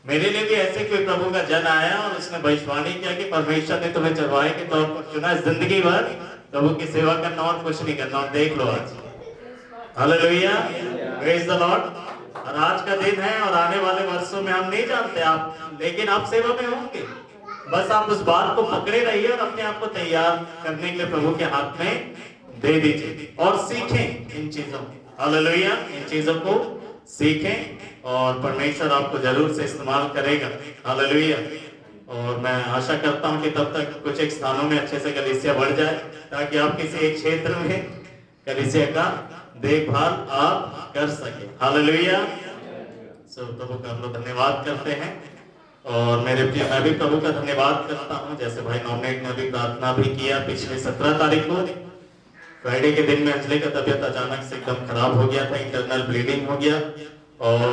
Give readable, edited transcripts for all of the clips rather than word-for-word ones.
मेरे लिए भी ऐसे कोई प्रभु का जन आया और उसने भविष्यवाणी किया कि परमेश्वर ने तुम्हें चरवाहे के तौर पर चुना, जिंदगी भर प्रभु की सेवा करना और कुछ नहीं करना। और देख लो आज, हालेलुया, प्रेज द लॉर्ड। और आज का दिन है और आने वाले वर्षों में हम नहीं जानते आप, लेकिन आप सेवा में होंगे। बस आप उस बात को पकड़े रहिए और अपने आप को तैयार करने के लिए प्रभु के हाथ में दे दीजिए और सीखें इन चीजों को। हालेलुया, इन चीजों को सीखें और परमेश्वर आपको जरूर से इस्तेमाल करेगा। हालेलुया। और मैं आशा करता हूं कि तब तक कुछ एक स्थानों में अच्छे से कलीसिया बढ़ जाए, ताकि आप किसी एक क्षेत्र में कलीसिया का देखभाल आप कर सके। हालेलुया। सो प्रभु का हम लोग धन्यवाद करते हैं। और मैं भी प्रभु का धन्यवाद करता हूं, जैसे भाई नॉमिनेट ने भी प्रार्थना भी किया। पिछले 17 तारीख को फ्राइडे के दिन में अंजलि का तबियत अचानक से एकदम खराब हो गया था, इंटरनल ब्लीडिंग हो गया। और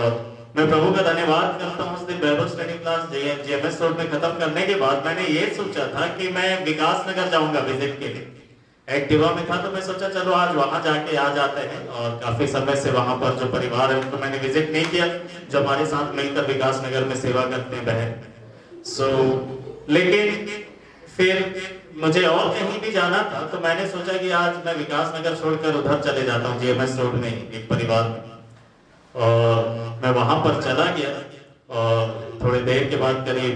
मैं प्रभु का धन्यवाद करता हूं, उस दिन Bible study class JMS road में खत्म करने के बाद मैंने ये सोचा था कि मैं विकास नगर जाऊंगा विजिट के लिए। एक्टिवा में था तो मैं सोचा चलो आज वहां जाके आ जाते हैं। और काफी समय से वहां पर जो परिवार है उनको मैंने विजिट नहीं किया, जो हमारे साथ मिलकर विकास नगर में सेवा करते हैं बहन। लेकिन फिर मुझे और कहीं भी जाना था, तो मैंने सोचा कि आज मैं विकास नगर छोड़कर उधर चले जाता हूँ जेएमएस रोड में एक परिवार में। और मैं वहां पर चला गया और थोड़ी देर के बाद करीब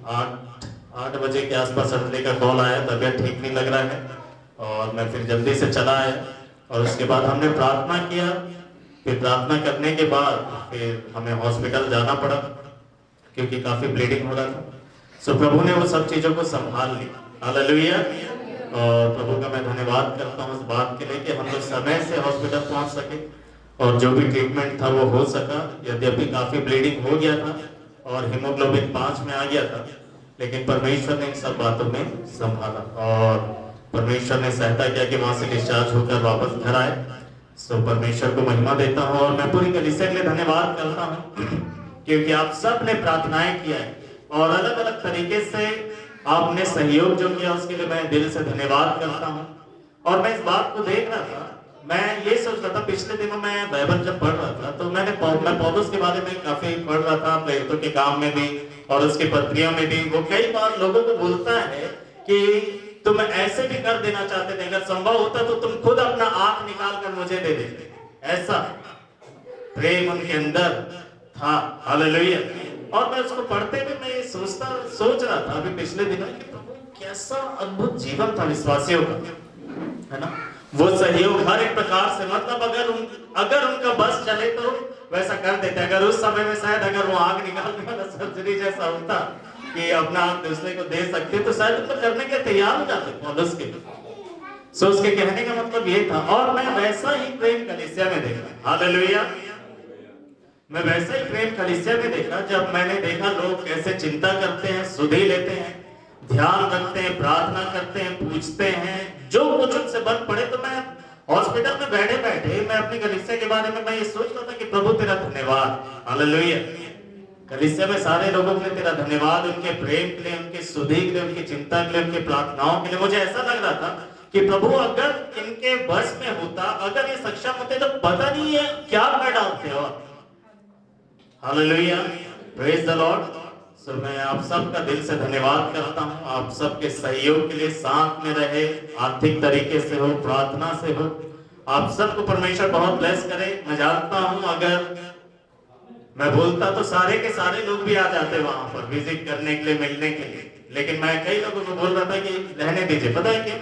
8 बजे के आसपास अंजलि का कॉल आया, तबियत ठीक नहीं लग रहा है। और मैं फिर जल्दी से चला आया और उसके बाद हमने प्रार्थना किया। फिर प्रार्थना करने के बाद फिर हमें हॉस्पिटल जाना पड़ा क्योंकि काफी ब्लीडिंग हो रहा था। सो प्रभु ने वो सब चीजों को संभाल ली। हालेलुया। और प्रभु का मैं धन्यवाद करता हूँ इस बात के लिए कि हम लोग समय से हॉस्पिटल पहुंच सके और जो भी ट्रीटमेंट था वो हो सका। यद्यपि काफी ब्लीडिंग हो गया था और हीमोग्लोबिन 5 में आ गया था, लेकिन परमेश्वर ने इन सब बातों में संभाला और परमेश्वर ने सहायता किया कि वहां से डिस्चार्ज होकर वापस घर आए। सो परमेश्वर को महिमा देता हूँ और मैं पूरी कलीसिया के लिए धन्यवाद करता हूँ क्योंकि आप सब ने प्रार्थनाएं किया है और अलग अलग तरीके से आपने सहयोग जो किया उसके लिए मैं दिल से धन्यवाद करता हूँ। और मैं इस बात को देख रहा था, मैं ये सोच रहा था, पिछले दिनों मैं बाइबल जब पढ़ रहा था तो मैं पौलुस के बारे में काफी पढ़ रहा था, प्रेरितों के काम में भी और उसकी पत्रियों में भी। वो कई बार लोगों को बोलता है कि तुम ऐसे भी कर देना चाहते थे, अगर संभव होता तो तुम खुद अपना आंख निकाल कर मुझे दे देते। ऐसा प्रेम उनके अंदर था। हालेलुया। और मैं उसको पढ़ते हुए मैं ये सोच रहा था अभी पिछले दिनों कि प्रभु कैसा अद्भुत जीवन था विश्वासियों का, है ना। वो सहयोग हर एक प्रकार से, मतलब अगर उनका बस चले तो वैसा कर देते। अगर उस समय में शायद अगर वो आग निकालने वाला सर्जरी जैसा होता कि अपना आंख दूसरे को दे सकते तो शायद तो करने के तैयार हो जाते पौलुस के। सो उसके कहने का मतलब ये था। और मैं वैसा ही प्रेम कलीसिया में देखा। हालेलुया। मैं वैसा ही प्रेम कलीसिया में देखा जब मैंने देखा लोग कैसे चिंता करते हैं, सुधि लेते हैं, ध्यान रखते हैं, प्रार्थना करते हैं, पूछते हैं, जो कुछ उनसे बन पड़े। तो मैं हॉस्पिटल में बैठे बैठे मैं अपनी कलीसिया के बारे में मैं ये सोच रहा था कि प्रभु तेरा धन्यवाद। हालेलुया। कलीसिया में सारे लोगों के लिए तेरा धन्यवाद, उनके प्रेम के लिए, उनकी सुधि के लिए, उनकी चिंता के लिए, उनकी प्रार्थनाओं के लिए। मुझे ऐसा लग रहा था कि प्रभु अगर इनके बस में होता, अगर ये सक्षम होते तो पता नहीं है क्या कर डालते हो। Hallelujah, praise the Lord. So मैं आप सबका दिल से धन्यवाद करता हूँ, आप सबके सहयोग के लिए, साथ में रहे, आर्थिक तरीके से हो, प्रार्थना से हो। आप सबको परमेश्वर बहुत ब्लेस करे। मैं जानता हूँ अगर मैं बोलता तो सारे के सारे लोग भी आ जाते वहां पर विजिट करने के लिए, मिलने के लिए, लेकिन मैं कई लोगों को बोल रहा था कि रहने दीजिए। पता है क्यों?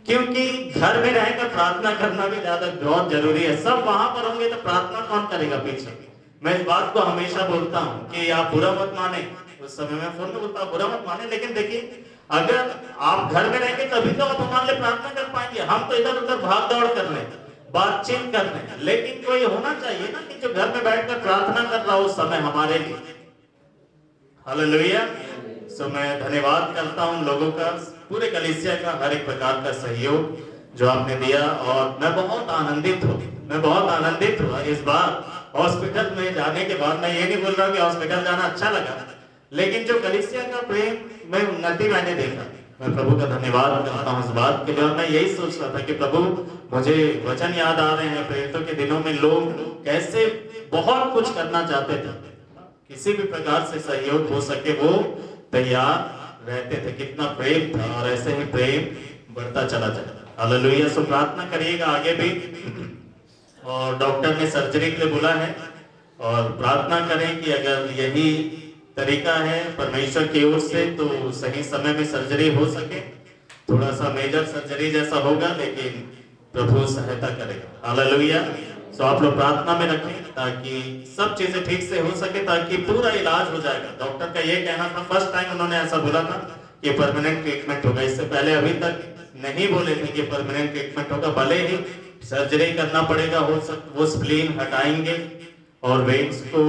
क्योंकि घर में रहकर प्रार्थना करना भी ज्यादा बहुत जरूरी है। सब वहां पर होंगे तो प्रार्थना कौन करेगा पीछे? मैं इस बात को हमेशा बोलता हूँ कि आप बुरा मत माने, उस समय मैं फोन में बोलता हूँ बुरा मत माने, लेकिन देखिए अगर आप घर में रहेंगे तभी तो आप हमारे लिए प्रार्थना कर पाएंगे। हम तो इधर उधर भाग दौड़ कर रहे हैं, बातचीत कर रहे हैं, लेकिन कोई होना चाहिए ना कि जो घर में बैठकर प्रार्थना कर रहा हो उस समय हमारे लिए। हालेलुया। सो मैं धन्यवाद करता हूँ लोगों का, पूरे कलीसिया का, हर एक प्रकार का सहयोग जो आपने दिया। और मैं बहुत आनंदित हुआ इस बार हॉस्पिटल में जाने के बाद। मैं ये नहीं बोल रहा कि हॉस्पिटल जाना अच्छा लगा, लेकिन जो कलीसिया का प्रेम में उन्नति मैंने देखा, मैं प्रभु का धन्यवाद करता हूँ इस बात के लिए। और मैं यही सोच रहा था कि प्रभु मुझे वचन याद आ रहे हैं प्रेरितों के दिनों में लोग कैसे बहुत कुछ करना चाहते थे, किसी भी प्रकार से सहयोग हो सके वो तैयार रहते थे। कितना प्रेम था, और ऐसे ही प्रेम बढ़ता चला जाता। हालेलुया। सो प्रार्थना करिएगा आगे भी, और डॉक्टर ने सर्जरी के लिए बोला है, और प्रार्थना करें कि अगर यही तरीका है परमेश्वर की ओर से तो सही समय में सर्जरी हो सके। थोड़ा सा मेजर सर्जरी जैसा होगा, लेकिन प्रभु सहायता करेगा। हालेलुया। सो आप लोग प्रार्थना में रखें ताकि सब चीजें ठीक से हो सके, ताकि पूरा इलाज हो जाएगा। डॉक्टर का ये कहना था, फर्स्ट टाइम उन्होंने ऐसा बोला था कि परमानेंट ट्रीटमेंट होगा। इससे पहले अभी तक नहीं बोले थे कि परमानेंट ट्रीटमेंट होगा, भले ही सर्जरी करना पड़ेगा। वो स्प्लीन हटाएंगे और वेन्स को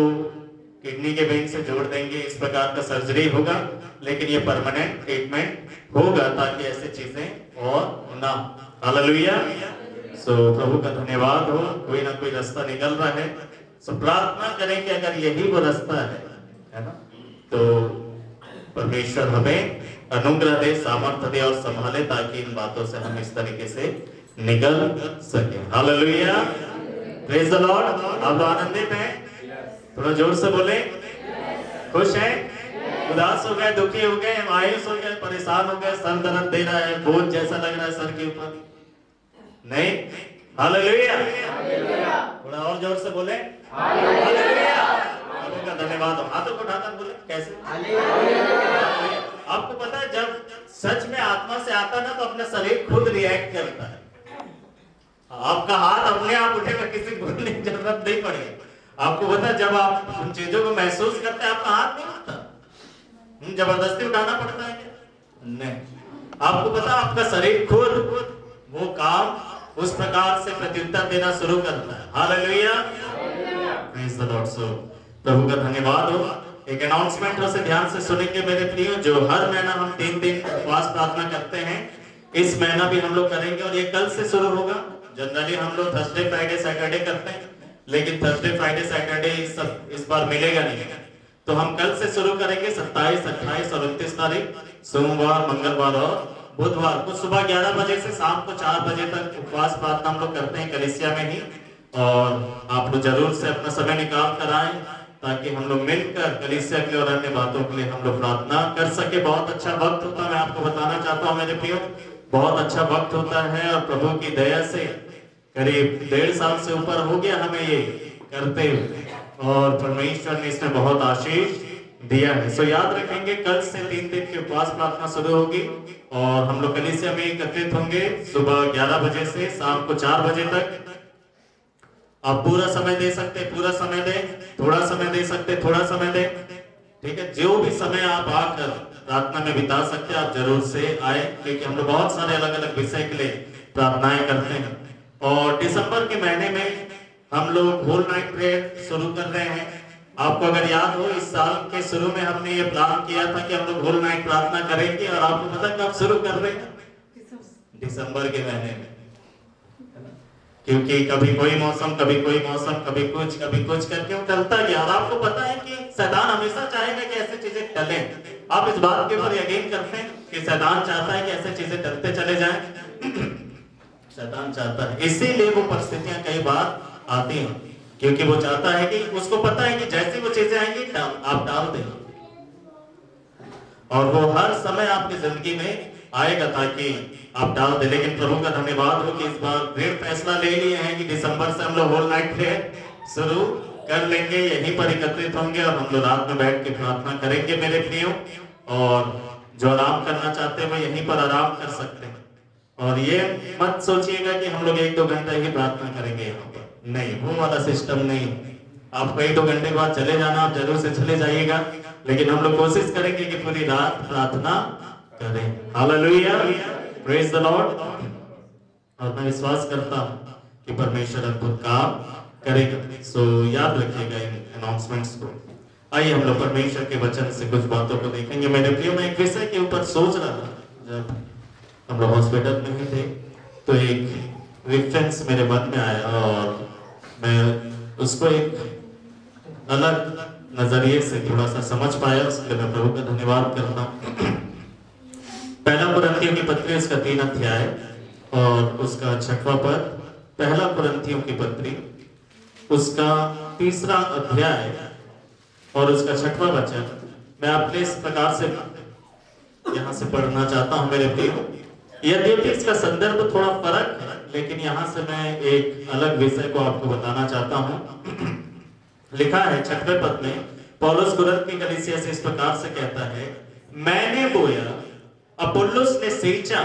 किडनी के वेन से जोड़ देंगे, इस प्रकार का सर्जरी होगा, लेकिन ये परमानेंट ट्रीटमेंट होगा ताकि ऐसी चीजें और ना। हालेलुया। सो प्रभु का धन्यवाद हो, कोई ना कोई रास्ता निकल रहा है। सो प्रार्थना करें कि अगर यही वो रास्ता है ना, तो परमेश्वर हमें अनुग्रह दे, सामर्थ्य दे और संभाले, ताकि इन बातों से हम इस तरीके से निकल सके। हालेलुया। Praise the Lord. आप लोग आनंदित हैं? थोड़ा जोर से बोले। खुश हैं? उदास हो गए, दुखी हो गए, मायूस हो गए, परेशान हो गए, सर दर्द दे रहा है, बोझ जैसा लग रहा है सर के ऊपर? नहीं। हालेलुया। थोड़ा और जोर से बोले। हालेलुया। प्रभु का धन्यवाद हो। हाथों को उठाकर बोले कैसे? आपको पता है जब सच में आत्मा से आता ना, तो अपना शरीर खुद रिएक्ट करता है। आपका हाथ अपने आप उठेगा, किसी को बोलने की जरूरत नहीं पड़ेगी। आपको पता है जब आप उन चीजों को महसूस करते हैं, आपका हाथ नहीं उठता, जबरदस्ती उठाना पड़ता है क्या? नहीं। आपको पता है आपका शरीर खुद वो काम उस प्रकार से प्रत्युत्तर देना शुरू करता है। Hallelujah. Praise the Lord. So प्रभु का धन्यवाद हो। एक अनाउंसमेंट हो, से ध्यान से सुनेंगे मेरे प्रियो। जो हर महीना हम 3 दिन उपवास प्रार्थना करते हैं, इस महीना भी हम लोग करेंगे, और ये कल से शुरू होगा। जनरली हम लोग थर्सडे फ्राइडे सैटरडे करते हैं, लेकिन थर्सडे फ्राइडे सैटरडे इस बार मिलेगा नहीं। तो हम कल से शुरू करेंगे। 27, 28 और 29 तारीख सोमवार, मंगलवार और बुधवार को सुबह 11 बजे से शाम को 4 बजे तक उपवास प्रार्थना हम लोग करते हैं कलीसिया में ही। और आप लोग जरूर से अपना समय निकाल कर आए, ताकि हम लोग मिलकर कलीसिया के लिए और अन्य बातों के लिए हम लोग प्रार्थना कर सके। बहुत अच्छा वक्त होता है, मैं आपको बताना चाहता हूँ मेरे प्रियो, बहुत अच्छा वक्त होता है। और प्रभु की दया से करीब 1.5 साल से ऊपर हो गया हमें ये करते हुए, और परमेश्वर ने इसमें बहुत आशीष दिया है। सो याद रखेंगे, कल से 3 दिन की उपवास प्रार्थना शुरू होगी, और हम लोग कलीसिया में एकत्रित होंगे सुबह 11 बजे से शाम को 4 बजे तक। आप पूरा समय दे सकते, पूरा समय दें, थोड़ा समय दे सकते, थोड़ा समय दें, ठीक है। जो भी समय आप आकर प्रार्थना में बिता सकते हैं, आप जरूर से आए, क्योंकि हम लोग बहुत सारे अलग अलग विषय के लिए प्रार्थनाएं करते हैं। और दिसंबर के महीने में हम लोग होल नाइट प्रेयर शुरू कर रहे हैं। आपको अगर याद हो, इस साल के शुरू में हमने ये प्लान किया था कि हम लोग होल नाइट प्रार्थना करेंगे, और आपको पता कब शुरू कर रहे हैं? दिसंबर के महीने में, क्योंकि कभी कोई मौसम, कभी कोई मौसम, कभी कुछ करके वो टलता गया। और आपको पता है कि शैतान हमेशा चाहेगा कि ऐसी चीजें टलें। आप इस बात के ऊपर यकीन करते हैं कि शैतान चाहता है कि ऐसी चीजें टलते चले जाएं? शैतान चाहता है, इसीलिए वो परिस्थितियां कई बार आती हैं, क्योंकि वो चाहता है कि उसको पता है कि जैसी वो चीजें आएंगी आप टाल देंगे, और वो हर समय आपकी जिंदगी में आएगा ताकि आप टाल दे। लेकिन प्रभु का धन्यवाद हो कि इस बार दृढ़ फैसला ले लिए हैं कि दिसंबर से हम लोग होल नाइट प्रेयर शुरू कर लेंगे, यहीं पर एकत्रित होंगे, और हम लोग रात में बैठ के प्रार्थना करेंगे मेरे प्रियो। और जो आराम करना चाहते हैं वो यहीं पर आराम कर सकते हैं। और ये मत सोचिएगा कि हम लोग 1-2 घंटा ही प्रार्थना करेंगे यहाँ पर, नहीं, वो वाला सिस्टम नहीं। आपको 1-2 घंटे के बाद चले जाना, आप जरूर से चले जाइएगा, लेकिन हम लोग कोशिश करेंगे कि पूरी रात प्रार्थना करें। हालेलुया। Praise the Lord. और मैं विश्वास करता हूँ कि परमेश्वर अद्भुत काम करेगा। सो याद रखिएगा इन अनाउंसमेंट्स को। आइए हम लोग परमेश्वर के वचन से कुछ बातों को देखेंगे मेरे प्रियो। मैं एक विषय के ऊपर सोच रहा था, जब हम लोग हॉस्पिटल में ही थे, तो एक रेफरेंस मेरे मन में आया, और मैं उसको एक अलग नजरिए से थोड़ा सा समझ पाया। उसके लिए मैं प्रभु का धन्यवाद करता हूँ। पहला कुरिन्थियों की पत्री, उसका 3 अध्याय और उसका 6वां पद। पहला कुरिन्थियों की पत्री, उसका 3रा अध्याय और उसका 6वां वचन मैं आपने इस प्रकार से यहाँ से पढ़ना चाहता हूँ मेरे प्रियो। यद्यपि इसका संदर्भ थोड़ा फर्क है, लेकिन यहाँ से मैं एक अलग विषय को आपको बताना चाहता हूँ। लिखा है 6वें पद में, पौलुस कुरिन्थ की कलीसिया से इस प्रकार से कहता है, मैंने बोया, अपुल्लोस ने सींचा,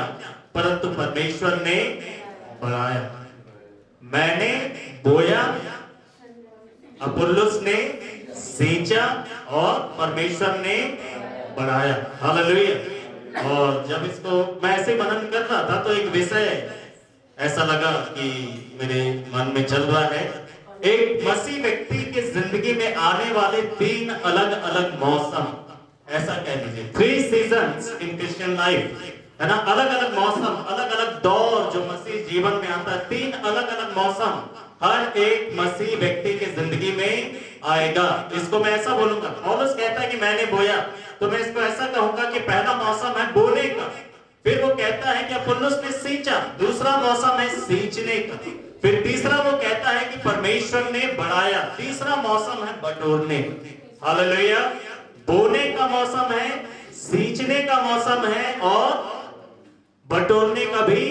परंतु परमेश्वर ने बढ़ाया। मैंने बोया, अपुल्लोस ने सींचा और परमेश्वर ने बढ़ाया। हालेलुया। और जब इसको मैं ऐसे मनन कर रहा था तो एक विषय ऐसा लगा कि मेरे मन में चल रहा है। एक मसीह व्यक्ति के जिंदगी में आने वाले 3 अलग अलग मौसम, ऐसा कह लीजिए 3 सीजन्स इन क्रिश्चियन लाइफ, है ना। अलग अलग मौसम, अलग अलग दौर जो मसीह जीवन में आता है, 3 अलग अलग मौसम हर एक मसीह व्यक्ति के जिंदगी में आएगा। इसको मैं ऐसा बोलूंगा, पौलुस कहता है कि मैंने बोया, तो मैं इसको ऐसा कहूंगा कि पहला मौसम है बोने का। फिर वो कहता है कि अपुल्लोस ने सींचा, दूसरा मौसम है सींचने का। फिर तीसरा वो कहता है कि परमेश्वर ने बढ़ाया, तीसरा मौसम है बटोरने का। हालेलुया। बोने का मौसम है, सींचने का मौसम है और बटोरने का भी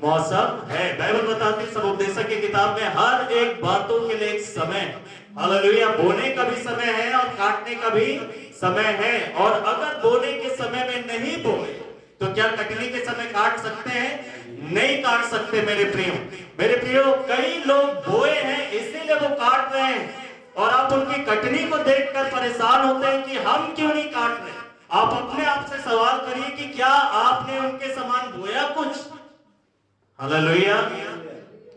मौसम है। बाइबल बताती है, सब उपदेशक की किताब में हर एक बातों के लिए एक समय। हालेलुया। बोने का भी समय है और काटने का भी समय है। और अगर बोने के समय में नहीं बोए तो क्या कटनी के समय काट सकते हैं? नहीं काट सकते मेरे प्रियो। मेरे प्रियो, कई लोग बोए हैं इसीलिए वो काट रहे हैं, और आप उनकी कटनी को देखकर परेशान होते हैं कि हम क्यों नहीं काट रहे। आप अपने आप से सवाल करिए कि क्या आपने उनके समान बोया कुछ? Hallelujah,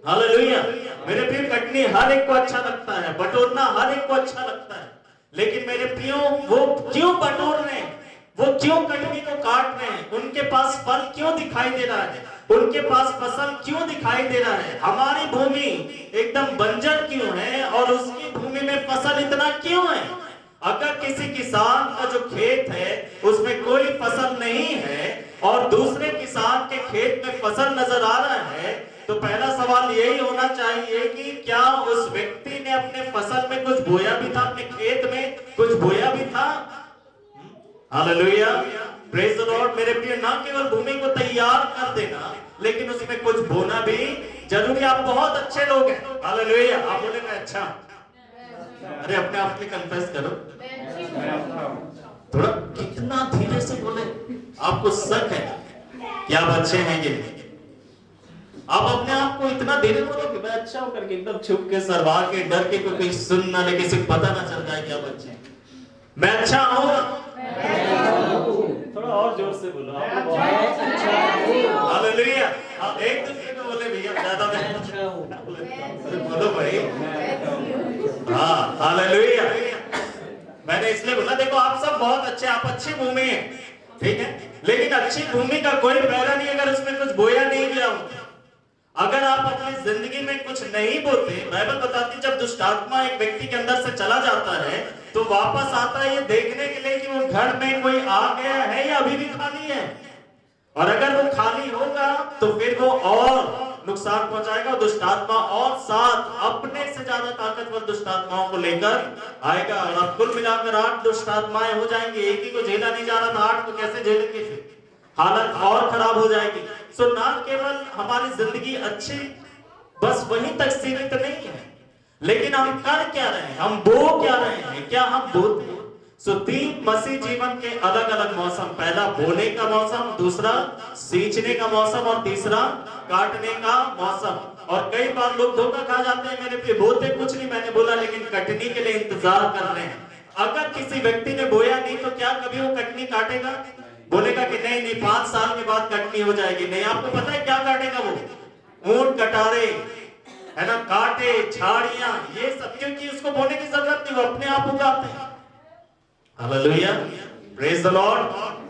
hallelujah. मेरे प्रियो, कटनी हर एक को अच्छा लगता है, बटोरना हर एक को अच्छा लगता है, लेकिन मेरे प्रियो वो क्यों बटोर रहे हैं? वो क्यों कटनी को काट रहे हैं? उनके पास फल क्यों दिखाई दे रहा है? उनके पास फसल क्यों दिखाई दे रहा है? हमारी भूमि एकदम बंजर क्यों है और उसकी भूमि में फसल इतना क्यों है? अगर किसी किसान का जो खेत है उसमें कोई फसल नहीं है और दूसरे किसान के खेत में फसल नजर आ रहा है, तो पहला सवाल यही होना चाहिए कि क्या उस व्यक्ति ने अपने फसल में कुछ बोया भी था, अपने खेत में कुछ बोया भी था? Hallelujah, praise the Lord. मेरे प्रिय, ना केवल भूमि को तैयार कर देना, लेकिन उसमें कुछ बोना भी जरूरी। आप बहुत अच्छे लोग हैं, हालेलुया। आप बोलेंगे अच्छा, अरे अपने आप में कन्फेस करो थोड़ा, कितना धीरे से बोले। आपको शक है कि आप अच्छे हैं ये? आप अपने आप को इतना धीरे बोलो कि मैं अच्छा हूं करके, एकदम छुप के, सरवा के, डर के, कोई सुन ना ले, किसी को पता ना चल जाए कि आप अच्छे हैं। मैं अच्छा हूं। थोड़ा और जोर से बोलो। हालेलुया। एक दूसरे को बोले भैया, ज्यादा बोलो भाई। हाँ, हालेलुया। मैंने इसलिए बोला, देखो आप सब बहुत अच्छे, आप अच्छी भूमि है, ठीक है, लेकिन अच्छी भूमि का कोई फायदा नहीं अगर उसमें कुछ बोया नहीं गया हो। अगर आप अपनी जिंदगी में कुछ नहीं बोते, बाइबल बताती है जब दुष्ट आत्मा एक व्यक्ति के अंदर से चला जाता है तो वापस आता है ये देखने के लिए कि वो घर में कोई आ गया है या अभी भी खाली है। और अगर वो खाली होगा तो फिर वो और नुकसान पहुंचाएगा, दुष्ट आत्मा और साथ अपने से ज्यादा ताकतवर दुष्ट आत्माओं को लेकर आएगा। और अब कुल मिलाकर 8 दुष्ट आत्माएं हो जाएंगी। एक ही को झेला नहीं जा रहा था, 8 को कैसे झेलेंगे? फिर हालत और खराब हो जाएगी। सो ना केवल हमारी जिंदगी अच्छी बस वहीं तक सीमित नहीं है, लेकिन हम कर क्या रहे हैं, हम बो क्या रहे हैं, क्या हम बोते हैं? सो 3 मसीह जीवन के अलग अलग मौसम, पहला बोने का मौसम, दूसरा सींचने का मौसम और तीसरा काटने का मौसम। और कई बार लोग धोखा खा जाते हैं, मेरे पे बोते कुछ नहीं, मैंने बोला, लेकिन कटनी के लिए इंतजार कर रहे हैं। अगर किसी व्यक्ति ने बोया नहीं तो क्या कभी वो कटनी काटेगा? बोलेगा कि नहीं नहीं 5 साल के बाद कटनी हो जाएगी। नहीं, आपको पता है क्या काटेगा वो? ऊंट कटारे, है ना, काटे, झाड़ियां, ये सब, क्योंकि उसको बोने की जरूरत नहीं, वो अपने आप उगाते हैं। Hallelujah, praise the Lord.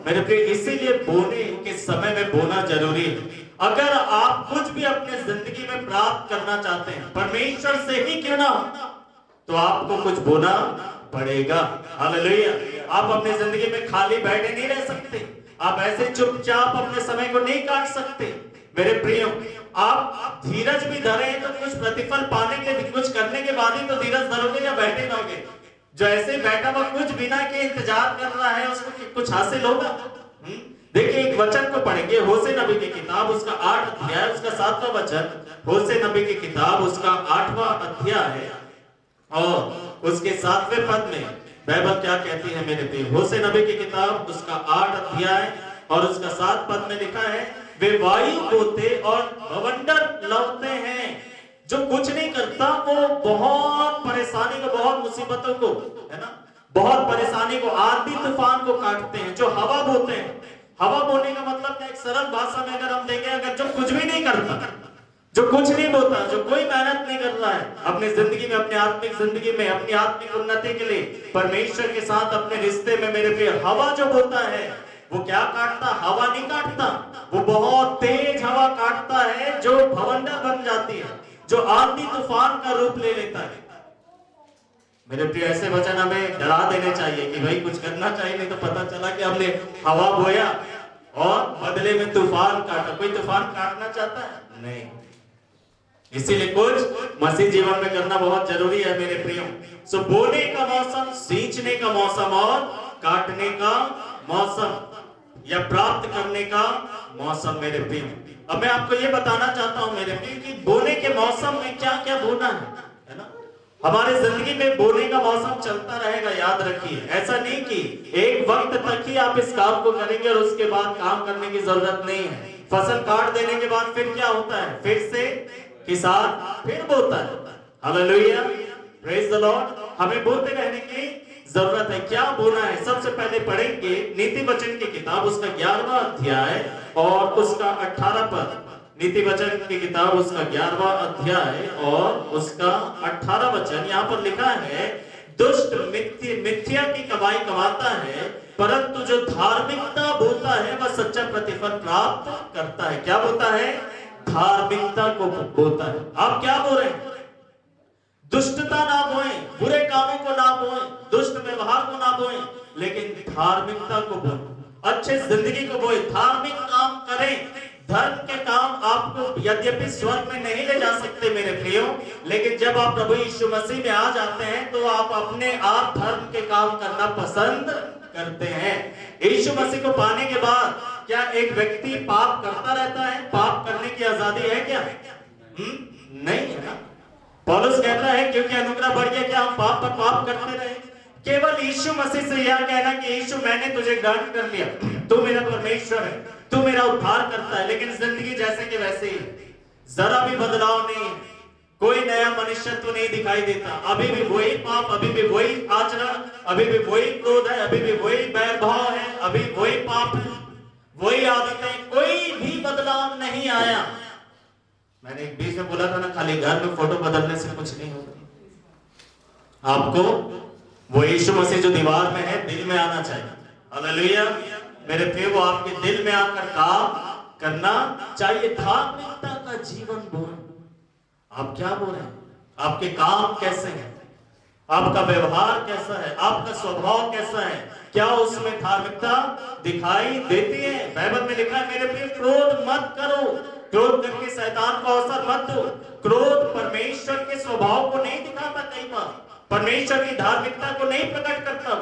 मेरे प्रिय, इसीलिए बोने के समय में बोना जरूरी है। अगर आप कुछ भी अपने जिंदगी में प्राप्त करना चाहते हैं, परमेश्वर से ही क्यों ना हो, तो आपको कुछ बोना पड़ेगा। हालेलुया। आप अपनी जिंदगी में खाली बैठे नहीं रह सकते, आप ऐसे चुपचाप अपने समय को नहीं काट सकते। मेरे प्रियो, आप धीरज भी धरे तो कुछ प्रतिफल पाने के, कुछ करने के बाद ही तो धीरज धरोगे या बैठे रहोगे? जो ऐसे बैठा हुआ कुछ बिना के इंतजार कर रहा है उसको कुछ हासिल होगा? देखिए एक वचन को पढ़ेंगे, होशे नबी की किताब उसका 8 अध्याय उसका 7वां वचन। होशे नबी की किताब उसका 8वां अध्याय और उसके 7वें पद में बाइबल क्या कहती है मेरे प्रिय? होशे नबी की किताब उसका 8 अध्याय और उसका 7 पद में लिखा है, वे वायु बोते और बवंडर लाते हैं। जो कुछ नहीं करता वो बहुत परेशानी को, बहुत मुसीबतों को, है ना, बहुत परेशानी को, आंधी तूफान को काटते हैं। जो हवा बोते हैं, हवा बोने का मतलब क्या? एक सरल भाषा में अगर हम देखें, अगर जो कुछ भी नहीं करता, जो कुछ नहीं बोता, जो कोई मेहनत नहीं कर रहा है अपनी जिंदगी में, अपनी आत्मिक जिंदगी में, अपनी आत्मिक उन्नति के लिए, परमेश्वर के साथ अपने रिश्ते में, मेरे प्रिय, हवा जो बोता है वो क्या काटता? हवा नहीं काटता, वो बहुत तेज हवा काटता है जो भवंडर बन जाती है, जो आंधी तूफान का रूप ले लेता है। मेरे प्रिय ऐसे वचन हमें डरा देने चाहिए कि भाई कुछ करना चाहिए, नहीं तो पता चला कि हमने हवा बोया और बदले में तूफान काटा। कोई तूफान काटना चाहता है? नहीं। इसीलिए कुछ मसीह जीवन में करना बहुत जरूरी है मेरे प्रियो। सो बोने का मौसम, सींचने का मौसम और काटने का मौसम या प्राप्त करने का मौसम मेरे प्रियो। अब मैं आपको ये बताना चाहता हूं मेरे प्रियो कि बोने के मौसम में क्या क्या बोना है ना। हमारे जिंदगी में बोने का मौसम चलता रहेगा, याद रखिए। ऐसा नहीं कि एक वक्त तक ही आप इस काम को करेंगे और उसके बाद काम करने की जरूरत नहीं है। फसल काट देने के बाद फिर क्या होता है? फिर से किसान फिर बोता है। Hallelujah, praise the Lord. हमें बोते रहने की जरूरत है। क्या बोना है? सबसे पहले पढ़ेंगे नीति वचन की किताब उसका 11वां अध्याय और उसका 18 पद। नीति वचन की किताब उसका 11वां अध्याय और उसका 18 वचन। यहाँ पर लिखा है, दुष्ट मिथ्या की कमाई कमाता है, परंतु जो धार्मिकता बोता है वह सच्चा प्रतिफल प्राप्त करता है। क्या बोता है? धार्मिकता को बोता है। आप क्या बोल रहे हैं? दुष्टता ना बोएं, बुरे कामों को ना बोएं, दुष्ट व्यवहार को ना बोएं, लेकिन धार्मिकता को बोएं, अच्छे जिंदगी को बोएं, धार्मिक काम करें। धर्म के काम आपको यद्यपि स्वर्ग में नहीं ले जा सकते मेरे प्रियो, लेकिन जब आप प्रभु यीशु मसीह में आ जाते हैं तो आप अपने आप धर्म के काम करना पसंद करते हैं। यीशु मसीह को पाने के बाद क्या एक व्यक्ति पाप करता रहता है? पाप करने की आजादी है क्या? नहीं है ना। पौलुस कहता है क्योंकि अनुग्रह बढ़ गया, क्या हम पाप पर पाप करते रहे? केवल यीशु मसीह से यह कहना कि यीशु मैंने तुझे ग्रहण कर लिया, तू मेरा परमेश्वर है, तू मेरा उद्धार करता है, लेकिन जिंदगी जैसे कि वैसे ही, जरा भी बदलाव नहीं, कोई नया मनुष्यत्व नहीं दिखाई देता। अभी भी वही पाप, अभी भी वही आचरण, अभी भी वही क्रोध है, अभी भी वही वैरभाव है, अभी वही पाप है, वही आदतें, कोई भी बदलाव नहीं आया। मैंने एक बीच में बोला था ना, खाली घर में फोटो बदलने से कुछ नहीं होता। आपको वो यीशु मसीह जो दीवार में है दिल में आना चाहिए। हालेलुया मेरे प्रिय, वो आपके दिल में आकर काम करना चाहिए। धार्मिकता का जीवन बोल। आप क्या बोल रहे हैं? आपके काम कैसे हैं? आपका व्यवहार कैसा है? आपका स्वभाव कैसा है? क्या उसमें धार्मिकता दिखाई देती है? बाइबल में लिखा है मेरे प्रिय, क्रोध मत करो, क्रोध करके शैतान को अवसर मत दो। क्रोध परमेश्वर के स्वभाव को नहीं दिखाता, कई बार परमेश्वर की धार्मिकता को नहीं प्रकट करता।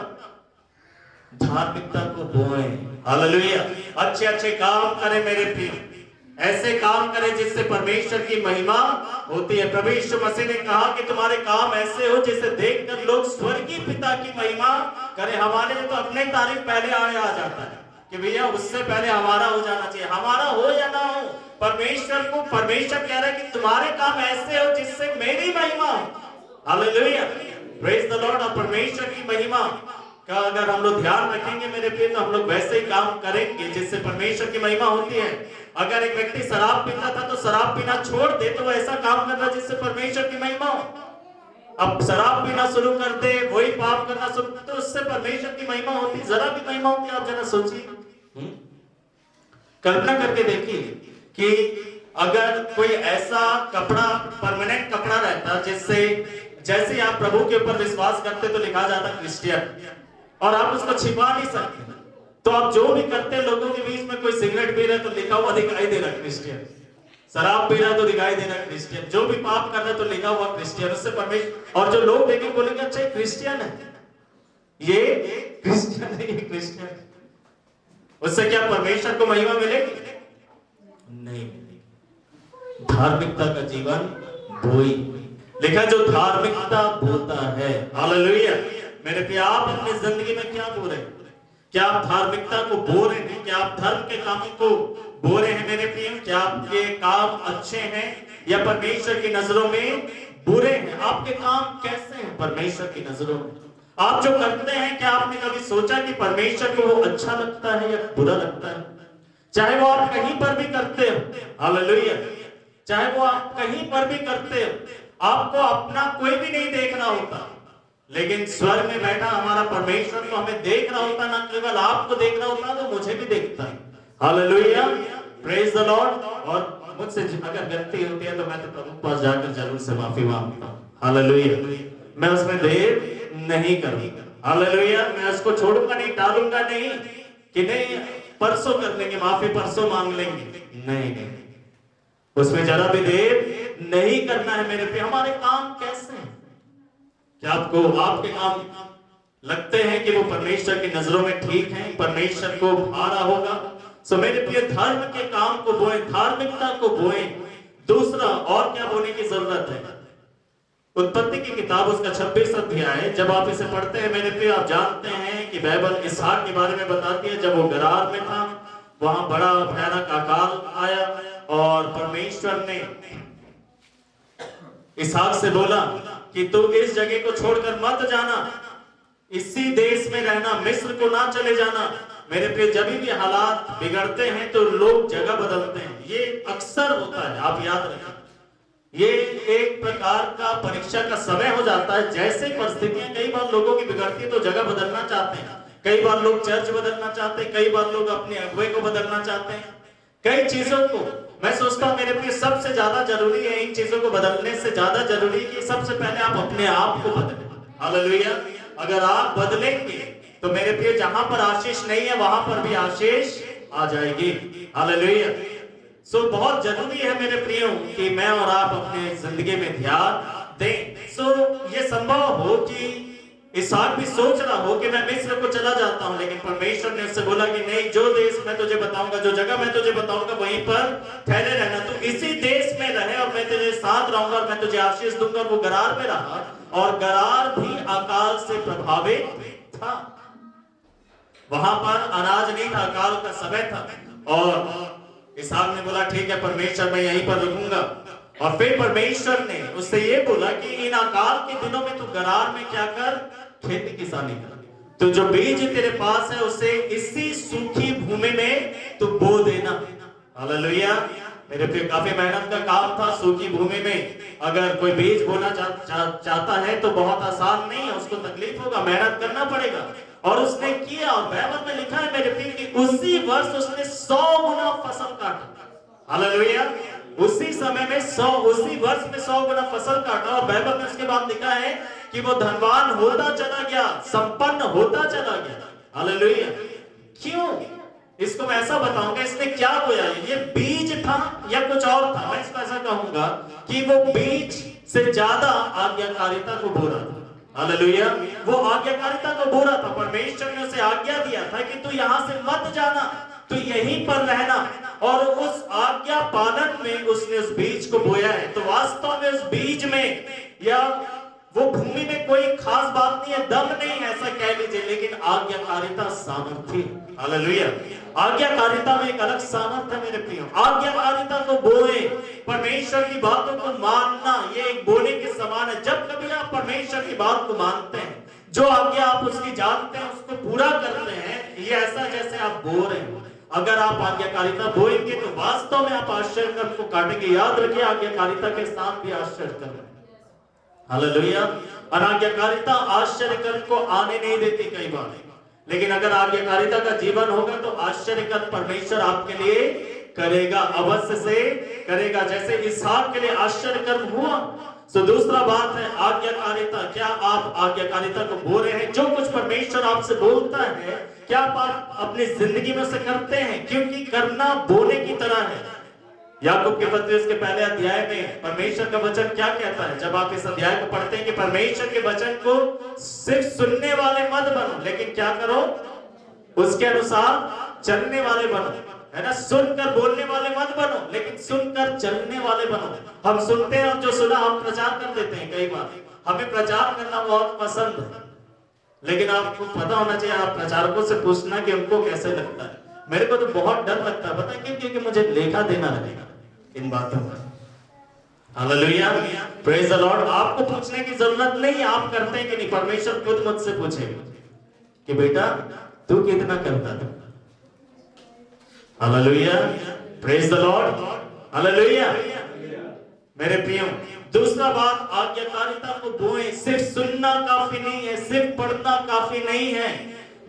धार्मिकता को बोएं। हालेलुया। अच्छे अच्छे काम करें मेरे प्रिय, ऐसे काम करें जिससे परमेश्वर की महिमा होती है। प्रभु यीशु मसीह ने कहा कि तुम्हारे काम ऐसे हो जिसे देखकर लोग स्वर्गीय पिता की महिमा करें। हमारे लिए तो अपने तारीफ पहले आ जाता है कि भैया उससे पहले हमारा हो जाना चाहिए। हमारा हो या ना हो, परमेश्वर कह रहा है कि तुम्हारे काम ऐसे हो जिससे मेरी महिमा हो। Hallelujah, praise the Lord. और परमेश्वर की महिमा का अगर हम लोग ध्यान रखेंगे मेरे प्रिय, तो हम लोग वैसे ही काम करेंगे जिससे परमेश्वर की महिमा होती है। अगर एक व्यक्ति शराब पीता था तो शराब पीना छोड़ दे तो ऐसा काम कर रहा है जिससे परमेश्वर की महिमा हो। अब शराब पीना शुरू कर दे, वही पाप करना शुरू, तो उससे परमेश्वर की महिमा होती, जरा भी महिमा होती। आप जरा सोचिए, कल्पना करके देखिए कि अगर कोई ऐसा कपड़ा, परमानेंट कपड़ा रहता जिससे जैसे आप प्रभु के ऊपर विश्वास करते तो लिखा जाता क्रिश्चियन, और आप उसको छिपा नहीं सकते। तो आप जो भी करते हैं लोगों के बीच में, कोई सिगरेट पी रहा है तो लिखा हुआ दिखाई दे रहा क्रिश्चियन, शराब पी रहा है तो दिखाई दे रहा क्रिश्चियन, जो भी पाप कर रहा है तो लिखा हुआ क्रिश्चियन। उससे परमेश्वर, और जो लोग देखेंगे बोलेंगे अच्छा क्रिश्चियन है, ये क्रिश्चियन है, ये क्रिश्चियन। उससे क्या परमेश्वर को महिमा मिलेगी? नहीं। धार्मिकता का जीवन बोई लिखा, जो धार्मिकता बोता है। हालेलुया। मेरे प्रिय, आप अपनी जिंदगी में क्या बो रहे हैं? क्या आप धार्मिकता को बो रहे हैं? क्या आप धर्म के कामों को बो रहे हैं? मेरे प्रिय, क्या आपके काम अच्छे हैं या परमेश्वर की नजरों में बुरे हैं? आपके काम कैसे हैं परमेश्वर की नजरों में? आप जो करते हैं, क्या आपने कभी सोचा कि परमेश्वर को वो अच्छा लगता है या बुरा लगता है? चाहे वो आप कहीं पर भी करते हो, हालेलुया, चाहे वो आप कहीं पर भी करते हो, आपको अपना कोई भी नहीं देखना होता, लेकिन स्वर्ग में बैठा हमारा परमेश्वर तो हमें देख रहा होता, ना केवल आपको देख रहा होता, तो मुझे भी देखता है। Hallelujah, praise the Lord. और मुझसे अगर गलती होती है तो मैं तो प्रभु के पास जाकर जरूर से माफी मांगता हूँ। हालेलुया, मैं उसमें देर नहीं करूंगा। हालेलुया, मैं उसको छोड़ूंगा नहीं, टालूंगा नहीं कि नहीं परसों कर लेंगे, माफी परसों मांग लेंगे। नहीं नहीं, उसमें जरा भी देर नहीं करना है। मेरे पे हमारे काम कैसे हैं? क्या आपको आपके काम लगते हैं कि वो परमेश्वर की नजरों में ठीक हैं, परमेश्वर को भारा होगा? सो मेरे प्रिय, धर्म के काम को बोए, धार्मिकता को बोए। दूसरा और क्या बोने की जरूरत है? उत्पत्ति की किताब उसका 26 अध्याय जब आप इसे पढ़ते हैं मेरे प्रिय, आप जानते हैं कि बाइबल इसहाक के बारे में बताती है। जब वो गरार में था, वहां बड़ा भयानक अकाल आया और परमेश्वर ने इसहाक से बोला कि तू इस जगह को छोड़कर मत जाना, इसी देश में रहना, मिस्र को ना चले जाना। मेरे प्रिय, जब भी हालात बिगड़ते हैं तो लोग जगह बदलते हैं, ये अक्सर होता है, आप याद रखें। ये एक प्रकार का परीक्षा का समय हो जाता है। जैसे परिस्थितियां कई बार लोगों की बिगड़ती है तो जगह बदलना चाहते हैं, कई बार लोग चर्च बदलना चाहते हैं, कई बार लोग अपने अगुवे को बदलना चाहते हैं, कई चीजों को। मैं सोचता हूं मेरे प्रिय, सबसे ज्यादा जरूरी है, इन चीजों को बदलने से ज्यादा जरूरी है कि सबसे पहले आप अपने आप को बदलें। हालेलुया, अगर आप बदलेंगे तो मेरे प्रिय, जहां पर आशीष नहीं है वहां पर भी आशीष आ जाएगी। हालेलुया। सो बहुत जरूरी है मेरे प्रियो कि मैं और आप अपने जिंदगी में ध्यान दें। सो ये संभव हो कि इसहाक भी सोच रहा हो कि मैं मिस्र को चला जाता हूं, लेकिन परमेश्वर ने उससे बोला कि नहीं, जो देश मैं तुझे बताऊंगा, जो जगह मैं तुझे बताऊंगा, वहीं पर ठहरे रहना, तू इसी देश में रहे और मैं तेरे साथ रहूंगा और मैं तुझे आशीष दूंगा। वो गरार में रहा और गरार भी अकाल से प्रभावित था। वहां पर अनाज नहीं था, अकाल का समय था और इसहाक ने बोला ठीक है परमेश्वर, मैं यहीं पर रुकूंगा। और फिर परमेश्वर ने उससे ये बोला कि इन अकाल के दिनों में तू गरार में क्या कर, खेती किसानी कर, तो जो बीज तेरे पास है उसे इसी सूखी भूमि में तू बो देना। हालेलुया। मेरे पे काफी मेहनत का काम था। सूखी भूमि में अगर कोई बीज बोना चाहता है तो बहुत आसान नहीं है, उसको तकलीफ होगा, मेहनत करना पड़ेगा। और उसने किया और बाइबल में लिखा है मेरे प्रिय कि उसी वर्ष उसने 100 गुना फसल काटा। हालेलुया। उसी समय में 100, उसी वर्ष में 100 गुना फसल काटा। और बाइबल में उसके बाद लिखा है कि वो धनवान होता चला गया, संपन्न होता चला गया। हालेलुया। क्यों? इसको मैं ऐसा बताऊंगा, इसने क्या बोया, ये बीज था या कुछ और था? मैं इसको ऐसा कहूंगा कि वो बीज से ज्यादा आज्ञाकारिता को बो रहा था। हालेलुया। वो आज्ञाकारिता को बो रहा था। परमेश्वर ने उसे आज्ञा दिया था कि तू यहां से मत जाना, तू यहीं पर रहना, और उस आज्ञा पालन में उसने उस बीज को बोया है। तो वास्तव में उस बीज में या वो भूमि में कोई खास बात नहीं है, दम नहीं है ऐसा कह लीजिए, लेकिन आज्ञाकारिता सामर्थ्य। हालेलुया। आज्ञाकारिता में एक अलग सामर्थ्य है मेरे प्रियो। आज्ञाकारिता को बोए, परमेश्वर की बातों को मानना, ये एक बोने के समान है। जब कभी आप परमेश्वर की बात को मानते हैं, जो आज्ञा आप उसकी जानते हैं उसको पूरा करते हैं, ये ऐसा जैसे आप बो रहे हो। अगर आप आज्ञाकारिता बोएंगे तो वास्तव में आप आश्चर्य कर्म को काटेंगे। याद रखिए, आज्ञाकारिता के साथ भी आश्चर्य कर्म है। हालेलुया। अनाज्ञाकारिता आश्चर्य कर्म को आने नहीं देती कई बार, लेकिन अगर आज्ञाकारिता का जीवन होगा तो आश्चर्य कर्म परमेश्वर आपके लिए करेगा, अवश्य से करेगा, जैसे इसहाक के लिए आश्चर्य कर्म हुआ। तो दूसरा बात है आज्ञाकारिता। क्या आप आज्ञाकारिता को बोल रहे हैं? जो कुछ परमेश्वर आपसे बोलता है, क्या आप अपनी जिंदगी में से करते हैं? क्योंकि करना बोलने की तरह है। याकूब के पत्र उसके पहले अध्याय में परमेश्वर का वचन क्या कहता है? जब आप इस अध्याय को पढ़ते हैं कि परमेश्वर के वचन को सिर्फ सुनने वाले मत बनो, लेकिन क्या करो? उसके अनुसार चलने वाले बनो, है ना? सुनकर बोलने वाले मत बनो, लेकिन सुनकर चलने वाले बनो। हम सुनते हैं और जो सुना हम प्रचार कर देते हैं। कई बार हमें प्रचार करना बहुत पसंद है, लेकिन आपको पता होना चाहिए, आप प्रचारकों से पूछना कि उनको कैसे लगता है। मेरे को तो बहुत डर लगता है, पता है क्यों? क्योंकि मुझे लेखा देना रहेगा इन बातों का। Hallelujah, praise the Lord. आपको पूछने की जरूरत नहीं, आप करते हैं कि नहीं? परमेश्वर खुद मुझसे पूछेगा कि बेटा तू कितना करता था। Hallelujah, praise the Lord, hallelujah. मेरे प्रियो, दूसरा बात, आज्ञाकारिता को बोएं। सिर्फ सुनना काफी नहीं है, सिर्फ पढ़ना काफी नहीं है।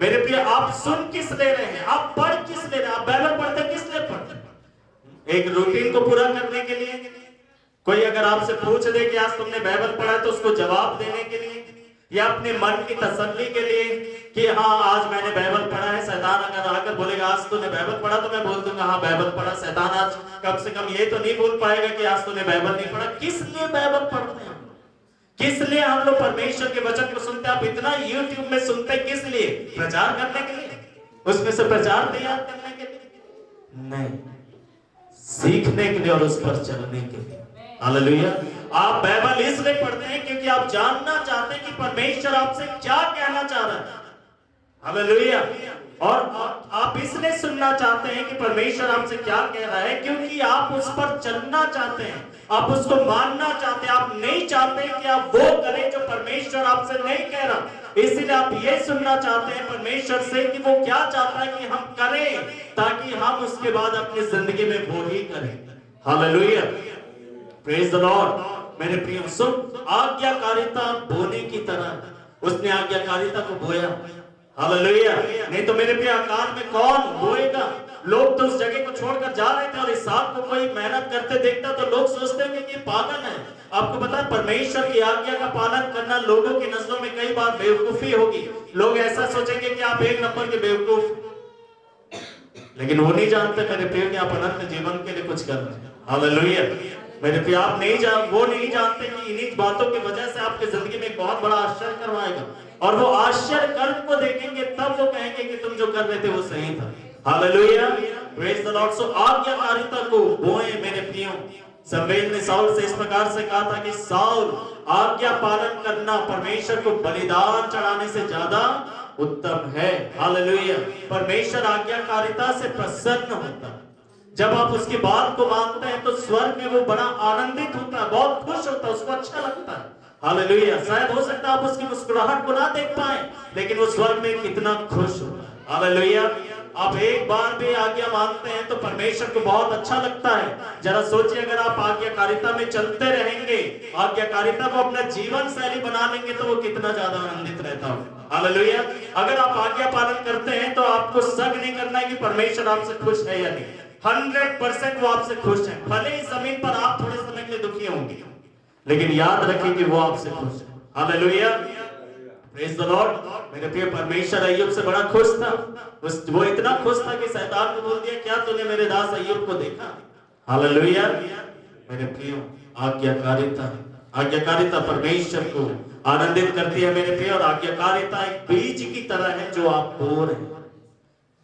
मेरे प्रिय, आप सुन किस ले रहे हैं? आप पढ़ किस ले रहे हैं? आप बाइबल पढ़ते किस लिए पढ़ते? एक रूटीन को पूरा करने के लिए? कोई अगर आपसे पूछ दे कि आज तुमने बाइबल पढ़ा, तो उसको जवाब देने के लिए, या अपने मन की तसल्ली के लिए कि हाँ आज मैंने बाइबल पढ़ा है। शैतान अगर आकर बोलेगा आज तूने बाइबल पढ़ा, तो मैं बोल दूंगा हाँ बाइबल पढ़ा। शैतान आज कम से कम ये तो नहीं बोल पाएगा कि आज तूने बाइबल नहीं पढ़ा। किस लिए बाइबल पढ़ते हैं हम लोग? किस लिए हम लोग परमेश्वर के वचन को सुनते हैं? आप इतना यूट्यूब में सुनते हैं किस लिए? प्रचार करने के लिए? उसमें से प्रचार तैयार करने के लिए? नहीं, सीखने के लिए और उस पर चलने के लिए। हालेलुया। आप बाइबल इसलिए पढ़ते हैं क्योंकि आप जानना चाहते हैं कि परमेश्वर आपसे क्या कहना चाह रहा है। हालेलुया। और आप इसलिए सुनना चाहते हैं कि परमेश्वर आपसे क्या कह रहा है, क्योंकि आप उस पर चलना चाहते हैं, आप उसको मानना चाहते हैं। आप नहीं चाहते कि आप वो करें जो परमेश्वर आपसे नहीं कह रहा, इसलिए आप ये सुनना चाहते हैं परमेश्वर से कि वो क्या चाहता है कि हम करें, ताकि हम उसके बाद अपनी जिंदगी में वो ही करें। Hallelujah, praise the Lord. मेरे प्रिय, सुन, आज्ञाकारिता बोने की तरह उसने आज्ञाकारिता को बोया। हालेलुया। नहीं तो मेरे प्रिय, आकाश में कौन बोएगा? लोग तो उस जगह को छोड़कर जा रहे थे, और इसहाक को कोई मेहनत करते देखता तो लोग सोचते हैं कि ये पागल है। आपको पता है परमेश्वर की आज्ञा का पालन करना लोगों की नजरों में कई बार बेवकूफी होगी। लोग ऐसा सोचेंगे कि आप एक नंबर के बेवकूफ, लेकिन वो नहीं जानते मेरे प्रिय कि आप अनंत जीवन के लिए कुछ कर रहे हैं। हालेलुया। मेरे प्रिय, आप वो नहीं जानते कि इन्हीं बातों की वजह से आपकी जिंदगी में एक बहुत बड़ा आश्चर्य करवाएगा, और वो आश्चर्य कर्म को देखेंगे तब वो कहेंगे कि तुम जो कर रहे थे वो सही था। Hallelujah, praise the Lord. So आज्ञाकारिता को बोए मेरे प्रियो। शमूएल ने साउल से इस प्रकार से कहा था कि साउल, आज्ञा पालन करना परमेश्वर को बलिदान चढ़ाने से ज्यादा उत्तम है। हालेलुया। परमेश्वर आज्ञाकारिता से प्रसन्न होता है। जब आप उसकी बात को मानते हैं तो स्वर्ग में वो बड़ा आनंदित होता है, बहुत खुश होता है, उसको अच्छा लगता है। हालेलुया। शायद हो सकता है आप उसकी मुस्कुराहट को ना देख पाए, लेकिन वो स्वर्ग में कितना खुश होता है। हालेलुया। आप एक बार भी आज्ञा मानते हैं तो परमेश्वर को बहुत अच्छा लगता है। जरा सोचिए, अगर आप आज्ञाकारिता में चलते रहेंगे, आज्ञाकारिता को अपना जीवन शैली बना लेंगे, तो वो कितना ज्यादा आनंदित रहता हो। हालेलुया। अगर आप आज्ञा पालन करते हैं तो आपको शक नहीं करना है कि परमेश्वर आपसे खुश है या नहीं। 100% वो आपसे खुश है। भले ही जमीन पर आप थोड़े समय के लिए दुखी होंगे, लेकिन याद रखिए कि वो आपसे खुश है। Hallelujah, praise the Lord. मेरे प्रिय, परमेश्वर अय्यूब से बड़ा खुश था। वो इतना खुश था कि शैतान को बोल दिया, क्या तूने मेरे दास अय्यूब को देखा? हालेलुया। मेरे प्रिय, आज्ञाकारिता परमेश्वर को आनंदित करती है मेरे प्रिय। और आज्ञाकारिता एक बीज की तरह है जो आप बो रहे हैं।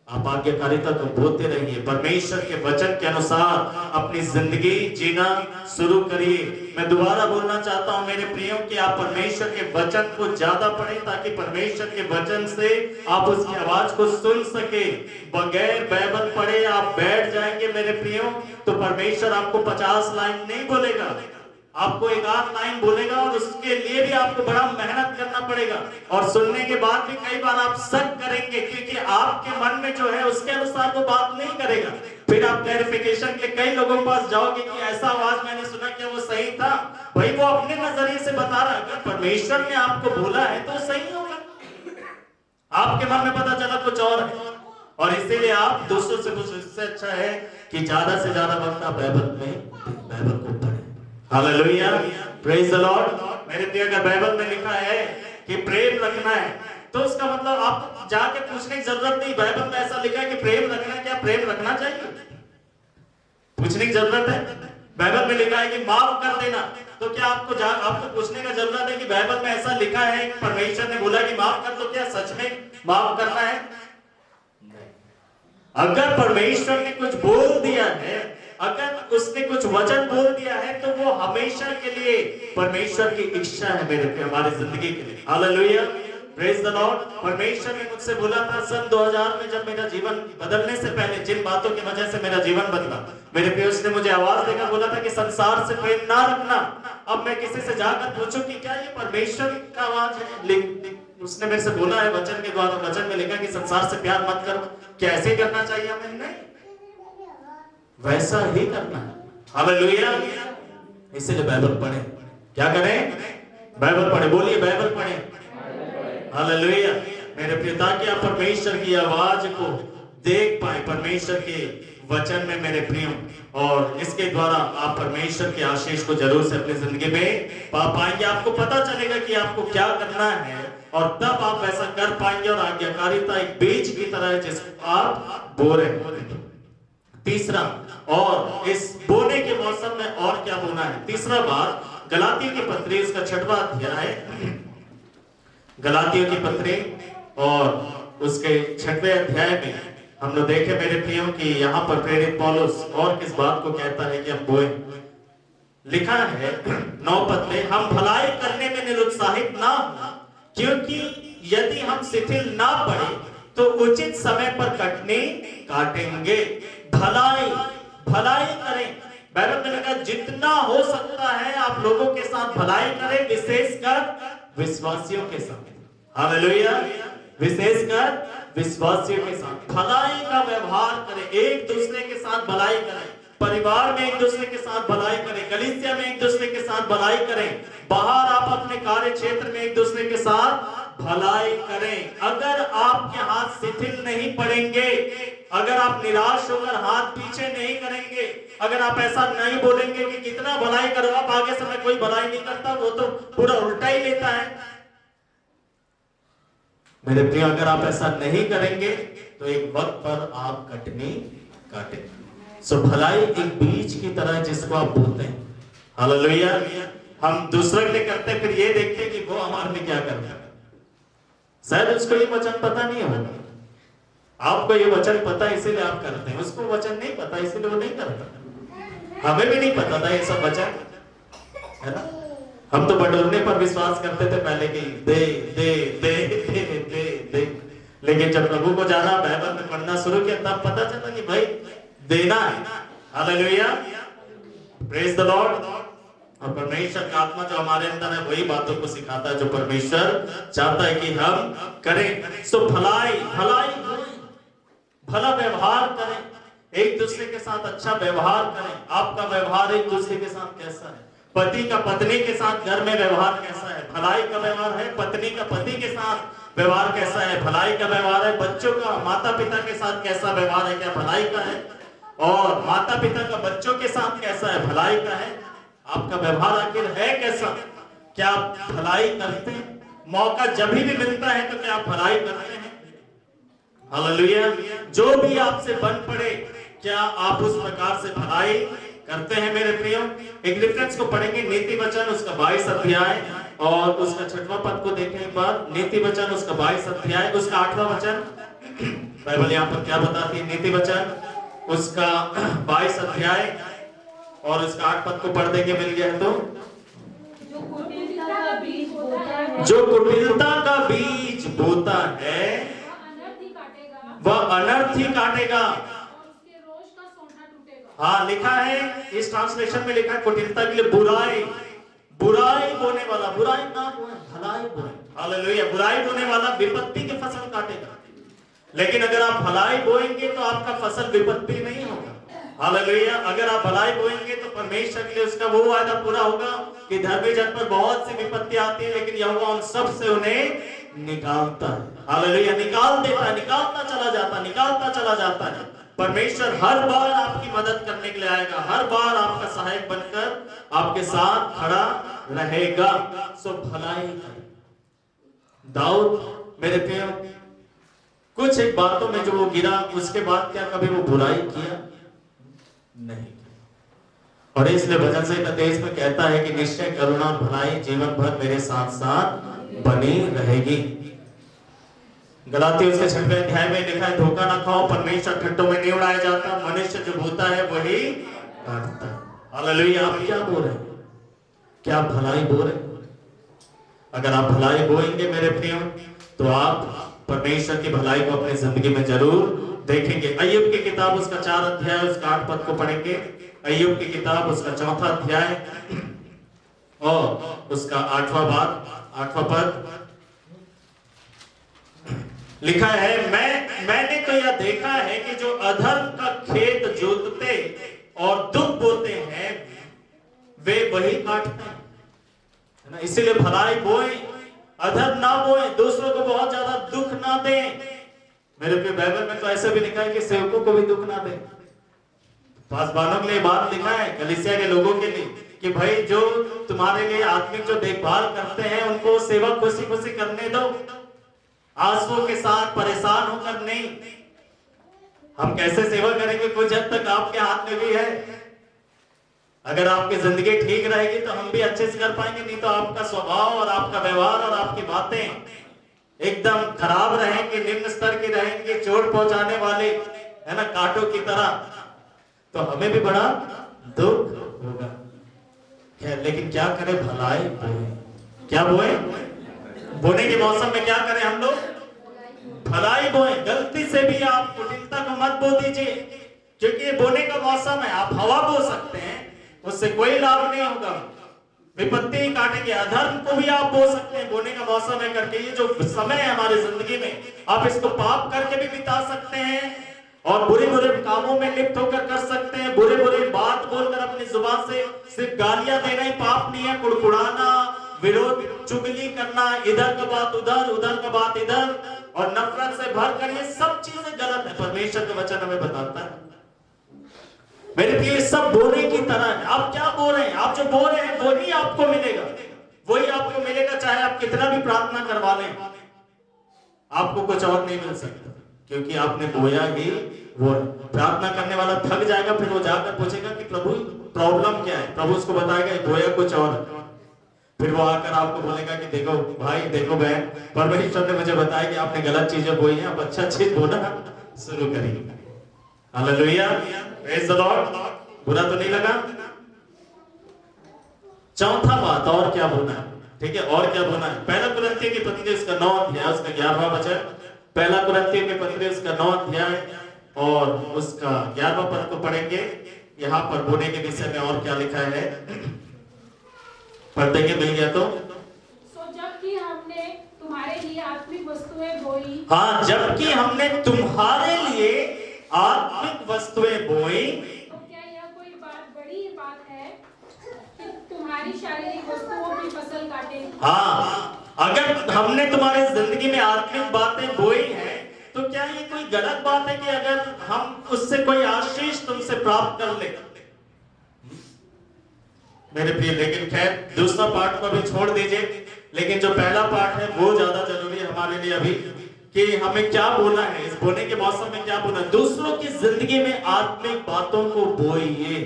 आप आज्ञाकारिता को बोते रहिए, परमेश्वर के वचन के अनुसार अपनी जिंदगी जीना शुरू करिए। मैं दोबारा बोलना चाहता हूं मेरे प्रियो कि आप परमेश्वर के वचन को ज्यादा पढ़ें, ताकि परमेश्वर के वचन से आप उसकी आवाज को सुन सके। बगैर बाइबल पढ़े आप बैठ जाएंगे मेरे प्रियो, तो परमेश्वर आपको 50 लाइन नहीं बोलेगा, आपको एक आध लाइन बोलेगा, और उसके लिए भी आपको बड़ा मेहनत करना पड़ेगा। और सुनने के बाद भी कई बार आप शक करेंगे, क्योंकि आपके मन में जो है उसके अनुसार वो बात नहीं करेगा। फिर आप क्लैरिफिकेशन के कई लोगों के पास जाओगे कि ऐसा आवाज मैंने सुना, क्या वो सही था? भाई वो अपने नजरिए से बता रहा है, अगर परमेश्वर ने आपको बोला है तो सही होगा। आपके मन में पता चला कुछ और है, और इसीलिए आप दूसरों से पूछो। इससे अच्छा है कि ज्यादा से ज्यादा वक्त आप बाइबल को पढ़ें। Hallelujah, praise the Lord. मेरे प्रिय, अगर बाइबल में लिखा है कि प्रेम रखना है, तो उसका मतलब आप जाके पूछने की जरूरत नहीं। बाइबल में ऐसा लिखा है कि प्रेम रखना है, क्या प्रेम रखना चाहिए? पूछने पूछने की जरूरत है? बाइबल में लिखा है कि माफ कर देना, तो क्या आपको पूछने का जरूरत है कि बाइबल में ऐसा लिखा है, परमेश्वर ने बोला कि माफ कर दो, क्या सच में माफ करना है? नहीं। अगर परमेश्वर ने कुछ बोल दिया है, अगर उसने कुछ वचन बोल दिया है, तो वो हमेशा के लिए परमेश्वर की इच्छा है मेरे हमारी जिंदगी के लिए। Hallelujah, praise the Lord. परमेश्वर ने मुझसे बोला था सन 2000 में, जब मेरा जीवन बदलने से पहले जिन बातों की वजह से मेरा जीवन बदला, मेरे प्रिय उसने मुझे आवाज देकर बोला था कि संसार से प्रेम ना रखना। अब मैं किसी से जाकर पूछूं कि क्या ये परमेश्वर का आवाज है? उसने मेरे से बोला है वचन के द्वारा, वचन में लिखा कि संसार से प्यार मत करो। क्या ऐसे करना चाहिए हमें? नहीं, वैसा ही करना है। हालेलुया, इसलिए बाइबल पढ़े। क्या करें? बाइबल पढ़े। बोलिए बाइबल पढ़े। हालेलुया, मेरे पिता की आप परमेश्वर की आवाज को देख पाए, परमेश्वर के वचन में मेरे प्रियो, और इसके द्वारा आप परमेश्वर के आशीष को जरूर से अपनी जिंदगी में पा पाएंगे। आपको पता चलेगा कि आपको क्या करना है, और तब आप वैसा कर पाएंगे। और आज्ञाकारिता एक बीज की तरह है जिसको आप बो रहे हैं। तीसरा, और इस बोने के मौसम में और क्या बोना है? तीसरा बात, गलातियों की पत्री उसका 6वां अध्याय, गलातियों की पत्री और उसके 6वें अध्याय में हम लोग देखे मेरे प्रियो कि यहाँ पर प्रेरित पौलुस और किस बात को कहता है कि हम बोए। लिखा है 9 पद में, हम भलाई करने में निरुत्साहित ना हो, क्योंकि यदि हम शिथिल ना पड़े तो उचित समय पर कटनी काटेंगे। भलाई भलाई करें। बाइबल में लिखा जितना हो सकता है आप लोगों के साथ भलाई करें, विशेषकर विश्वासियों के साथ। हालेलुया, विशेषकर विश्वासियों के साथ भलाई का व्यवहार करें, एक दूसरे के साथ भलाई करें, परिवार में एक दूसरे के साथ भलाई करें, कलीसिया में एक दूसरे के साथ भलाई करें, बाहर आप अपने कार्य क्षेत्र में एक दूसरे के साथ भलाई करें। अगर आपके हाथ शिथिल नहीं पड़ेंगे, अगर आप निराश होकर हाथ पीछे नहीं करेंगे, अगर आप ऐसा नहीं बोलेंगे कि कितना भलाई करो आप, आगे समय कोई भलाई नहीं करता, वो तो पूरा उल्टा ही लेता है। मेरे प्रिय, अगर आप ऐसा नहीं करेंगे तो एक वक्त पर आप कटनी काटेंगे। सो भलाई एक बीज की तरह जिसको आप बोते हैं। हालेलुया, हम दूसरे के लिए करते हैं, फिर ये देखते हैं कि वो हमारे लिए क्या करता है। शायद उसको ये वचन पता नहीं होगा, आपको ये वचन पता है इसीलिए आप करते हैं, उसको वचन नहीं पता इसलिए वो नहीं करता। हमें भी नहीं पता था ये सब वचन, है ना? हम तो बटोरने पर विश्वास करते थे पहले कि दे दे दे दे दे दे, लेकिन जब प्रभु को जाना, बाइबल में पढ़ना शुरू किया, तब पता चला कि भाई देना है। Hallelujah, praise the Lord. और परमेश्वर का आत्मा जो हमारे अंदर है वही बातों को सिखाता है जो परमेश्वर चाहता है कि हम करें। सो भलाई भलाई भला व्यवहार करें, एक दूसरे के साथ अच्छा व्यवहार करें। आपका व्यवहार एक दूसरे के साथ कैसा है? पति का पत्नी के साथ घर में व्यवहार कैसा है? भलाई का व्यवहार है। पत्नी का पति के साथ व्यवहार कैसा है? भलाई का व्यवहार है। बच्चों का माता पिता के साथ कैसा व्यवहार है? क्या भलाई का है? और माता पिता का बच्चों के साथ कैसा है? भलाई का है। आपका व्यवहार आखिर है कैसा? क्या आप भलाई करते हैं? मौका जब भी मिलता है तो क्या आप भलाई करते हैं? हालेलुया, जो भी आपसे बन पड़े क्या आप उस प्रकार से भलाई करते हैं? मेरे प्रियो, एक रेफरेंस को पढ़ेंगे, नीति वचन उसका 22 अध्याय और उसका 6वां पद को देखें एक बार। नीति वचन उसका 22 अध्याय उसका 8वां वचन। बाइबल यहाँ पर क्या बताती है? नीति वचन उसका 22 अध्याय और उसका 8 पद को पढ़ देंगे, मिल गया तो। जो कुटिलता का बीज बोता है वह अनर्थ ही काटेगा। हाँ, लिखा है इस ट्रांसलेशन में, लिखा है कुटिलता के लिए बुराई बुराई बोने वाला, बुराई ना बोए भलाई बोए। हालेलुया, बुराई बोने वाला विपत्ति की फसल काटेगा। लेकिन अगर आप भलाई बोएंगे तो आपका फसल विपत्ति नहीं होगा। हालेलुया, अगर आप भलाई बोएंगे तो परमेश्वर के लिए उसका वो वादा पूरा होगा कि धर्मी जन पर बहुत सी विपत्ति आती है, लेकिन यहोवा उन सब से उन्हें निकालता है। हालेलुया, निकाल देता है, निकालता चला जाता है। परमेश्वर हर बार आपकी मदद करने के लिए आएगा, हर बार आपका सहायक बनकर आपके साथ खड़ा रहेगा। सो भलाई दाऊद मेरे प्रिय, कुछ एक बातों में जो वो गिरा, उसके बाद क्या कभी वो बुराई किया? नहीं। और इसलिए भजन संहिता 23 में कहता है कि निश्चय करुणा और भलाई जीवन भर मेरे साथ साथ बनी रहेगी। गलातियों के 6वें अध्याय में लिखा है, धोखा ना खाओ, परमेश्वर ठट्टों में नहीं उड़ाया जाता, मनुष्य जो बोता है वही काटता है। हालेलुया। आप क्या बो रहे हैं? क्या भलाई बो रहे हैं? अगर आप भलाई बोएंगे मेरे प्रियो, तो आप परमेश्वर की भलाई को अपनी जिंदगी में जरूर देखेंगे। अय्यूब की किताब उसका 4 अध्याय उसका 8 पद को पढ़ेंगे। अय्यूब की किताब उसका 4था अध्याय और उसका 8वां पद लिखा है, मैंने तो यह देखा है कि जो अधर्म का खेत जोतते और दुख बोते हैं वे वही काटते हैं, है ना। इसीलिए भलाई बोए, अधर्म ना बोए, दूसरों को बहुत ज्यादा दुख ना दें। मेरे प्रिय बाइबल में तो ऐसा भी लिखा है कि सेवकों को भी दुख ना दें। पासवानों के लिए बात लिखा है, कलीसिया के लोगों के लिए, कि भाई जो तुम्हारे लिए आत्मिक जो देखभाल करते हैं उनको सेवा खुशी खुशी करने दो, आंसुओं के साथ परेशान होकर नहीं। हम कैसे सेवा करेंगे कुछ हद तक आपके हाथ में भी है। अगर आपकी जिंदगी ठीक रहेगी तो हम भी अच्छे से कर पाएंगे, नहीं तो आपका स्वभाव और आपका व्यवहार और आपकी बातें एकदम खराब रहेंगे, निम्न स्तर की रहेंगे, चोट पहुंचाने वाले, है ना, कांटों की तरह, तो हमें भी बड़ा दुख होगा। लेकिन क्या करें, भलाई बोए। क्या बोए? बोने के मौसम में क्या करें हम लोग? भलाई बोए। गलती से भी आप कुटिलता को मत बो दीजिए, क्योंकि ये बोने का मौसम है। आप हवा बो सकते हैं, उससे कोई लाभ नहीं होगा, विपत्ति ही काटेंगे। अधर्म को भी आप बो सकते हैं, बोने का मौसम है करके। ये जो समय है हमारी जिंदगी में, आप इसको पाप करके भी बिता सकते हैं और बुरे बुरे कामों में लिप्त होकर कर सकते हैं। बुरे बुरे बात बोलकर अपनी जुबान से सिर्फ गालियां देना ही पाप नहीं है। कुड़कुड़ाना, विरोध, चुगली करना, इधर का बात उधर, उधर का बात इधर, और नफरत से भर कर, ये सब चीजें गलत है। परमेश्वर का वचन हमें बताता है। मेरे प्रिय, सब बोने की तरह है। आप क्या बोल रहे हैं? आप जो बोल रहे हैं वही आपको मिलेगा, वही आपको मिलेगा, चाहे आप कितना भी प्रार्थना करवा लें, आपको कुछ और नहीं मिल सकता, क्योंकि आपने बोया ही वो। प्रार्थना करने वाला थक जाएगा, फिर वो जाकर पूछेगा कि प्रभु प्रॉब्लम क्या है। प्रभु उसको बताएगा बोया कुछ और, फिर वो आकर आपको बोलेगा कि देखो भाई, देखो बहन, परमेश्वर ने मुझे बताया कि आपने गलत चीजें बोई हैं, अब अच्छा चीज बोलना शुरू करिए। Hallelujah, praise the Lord. बुरा तो नहीं लगा? चौथा बात, और क्या बोलना है, ठीक है, और क्या बोलना है। पहला कुरिन्थियों की पत्री उसका 9 अध्याय उसका 11वां वचन। पहला कुरिन्थियों की पत्री उसका 9 अध्याय और उसका 11वां पद को पढ़ेंगे। यहाँ पर बोने के विषय में और क्या लिखा है, पढ़ देंगे, मिल गया तो। जबकि हमने तुम्हारे लिए आत्मिक वस्तुएं बोई, हाँ, जबकि हमने तुम्हारे लिए आत्मिक वस्तुएं बोई, तो क्या यह कोई बड़ी बात है कि तुम्हारी शारीरिक वस्तुओं की फसल काटे? हाँ, अगर हमने तुम्हारी जिंदगी में आत्मिक बातें बोई हैं, तो क्या ये कोई गलत बात है कि अगर हम उससे कोई आशीष तुमसे प्राप्त कर ले? मेरे प्रिय, लेकिन खैर दूसरा पार्ट को भी छोड़ दीजिए, लेकिन जो पहला पार्ट है वो ज्यादा जरूरी है हमारे लिए अभी, कि हमें क्या बोलना है, इस बोने के मौसम में क्या बोलना है। दूसरों की जिंदगी में आत्मिक बातों को बोइए।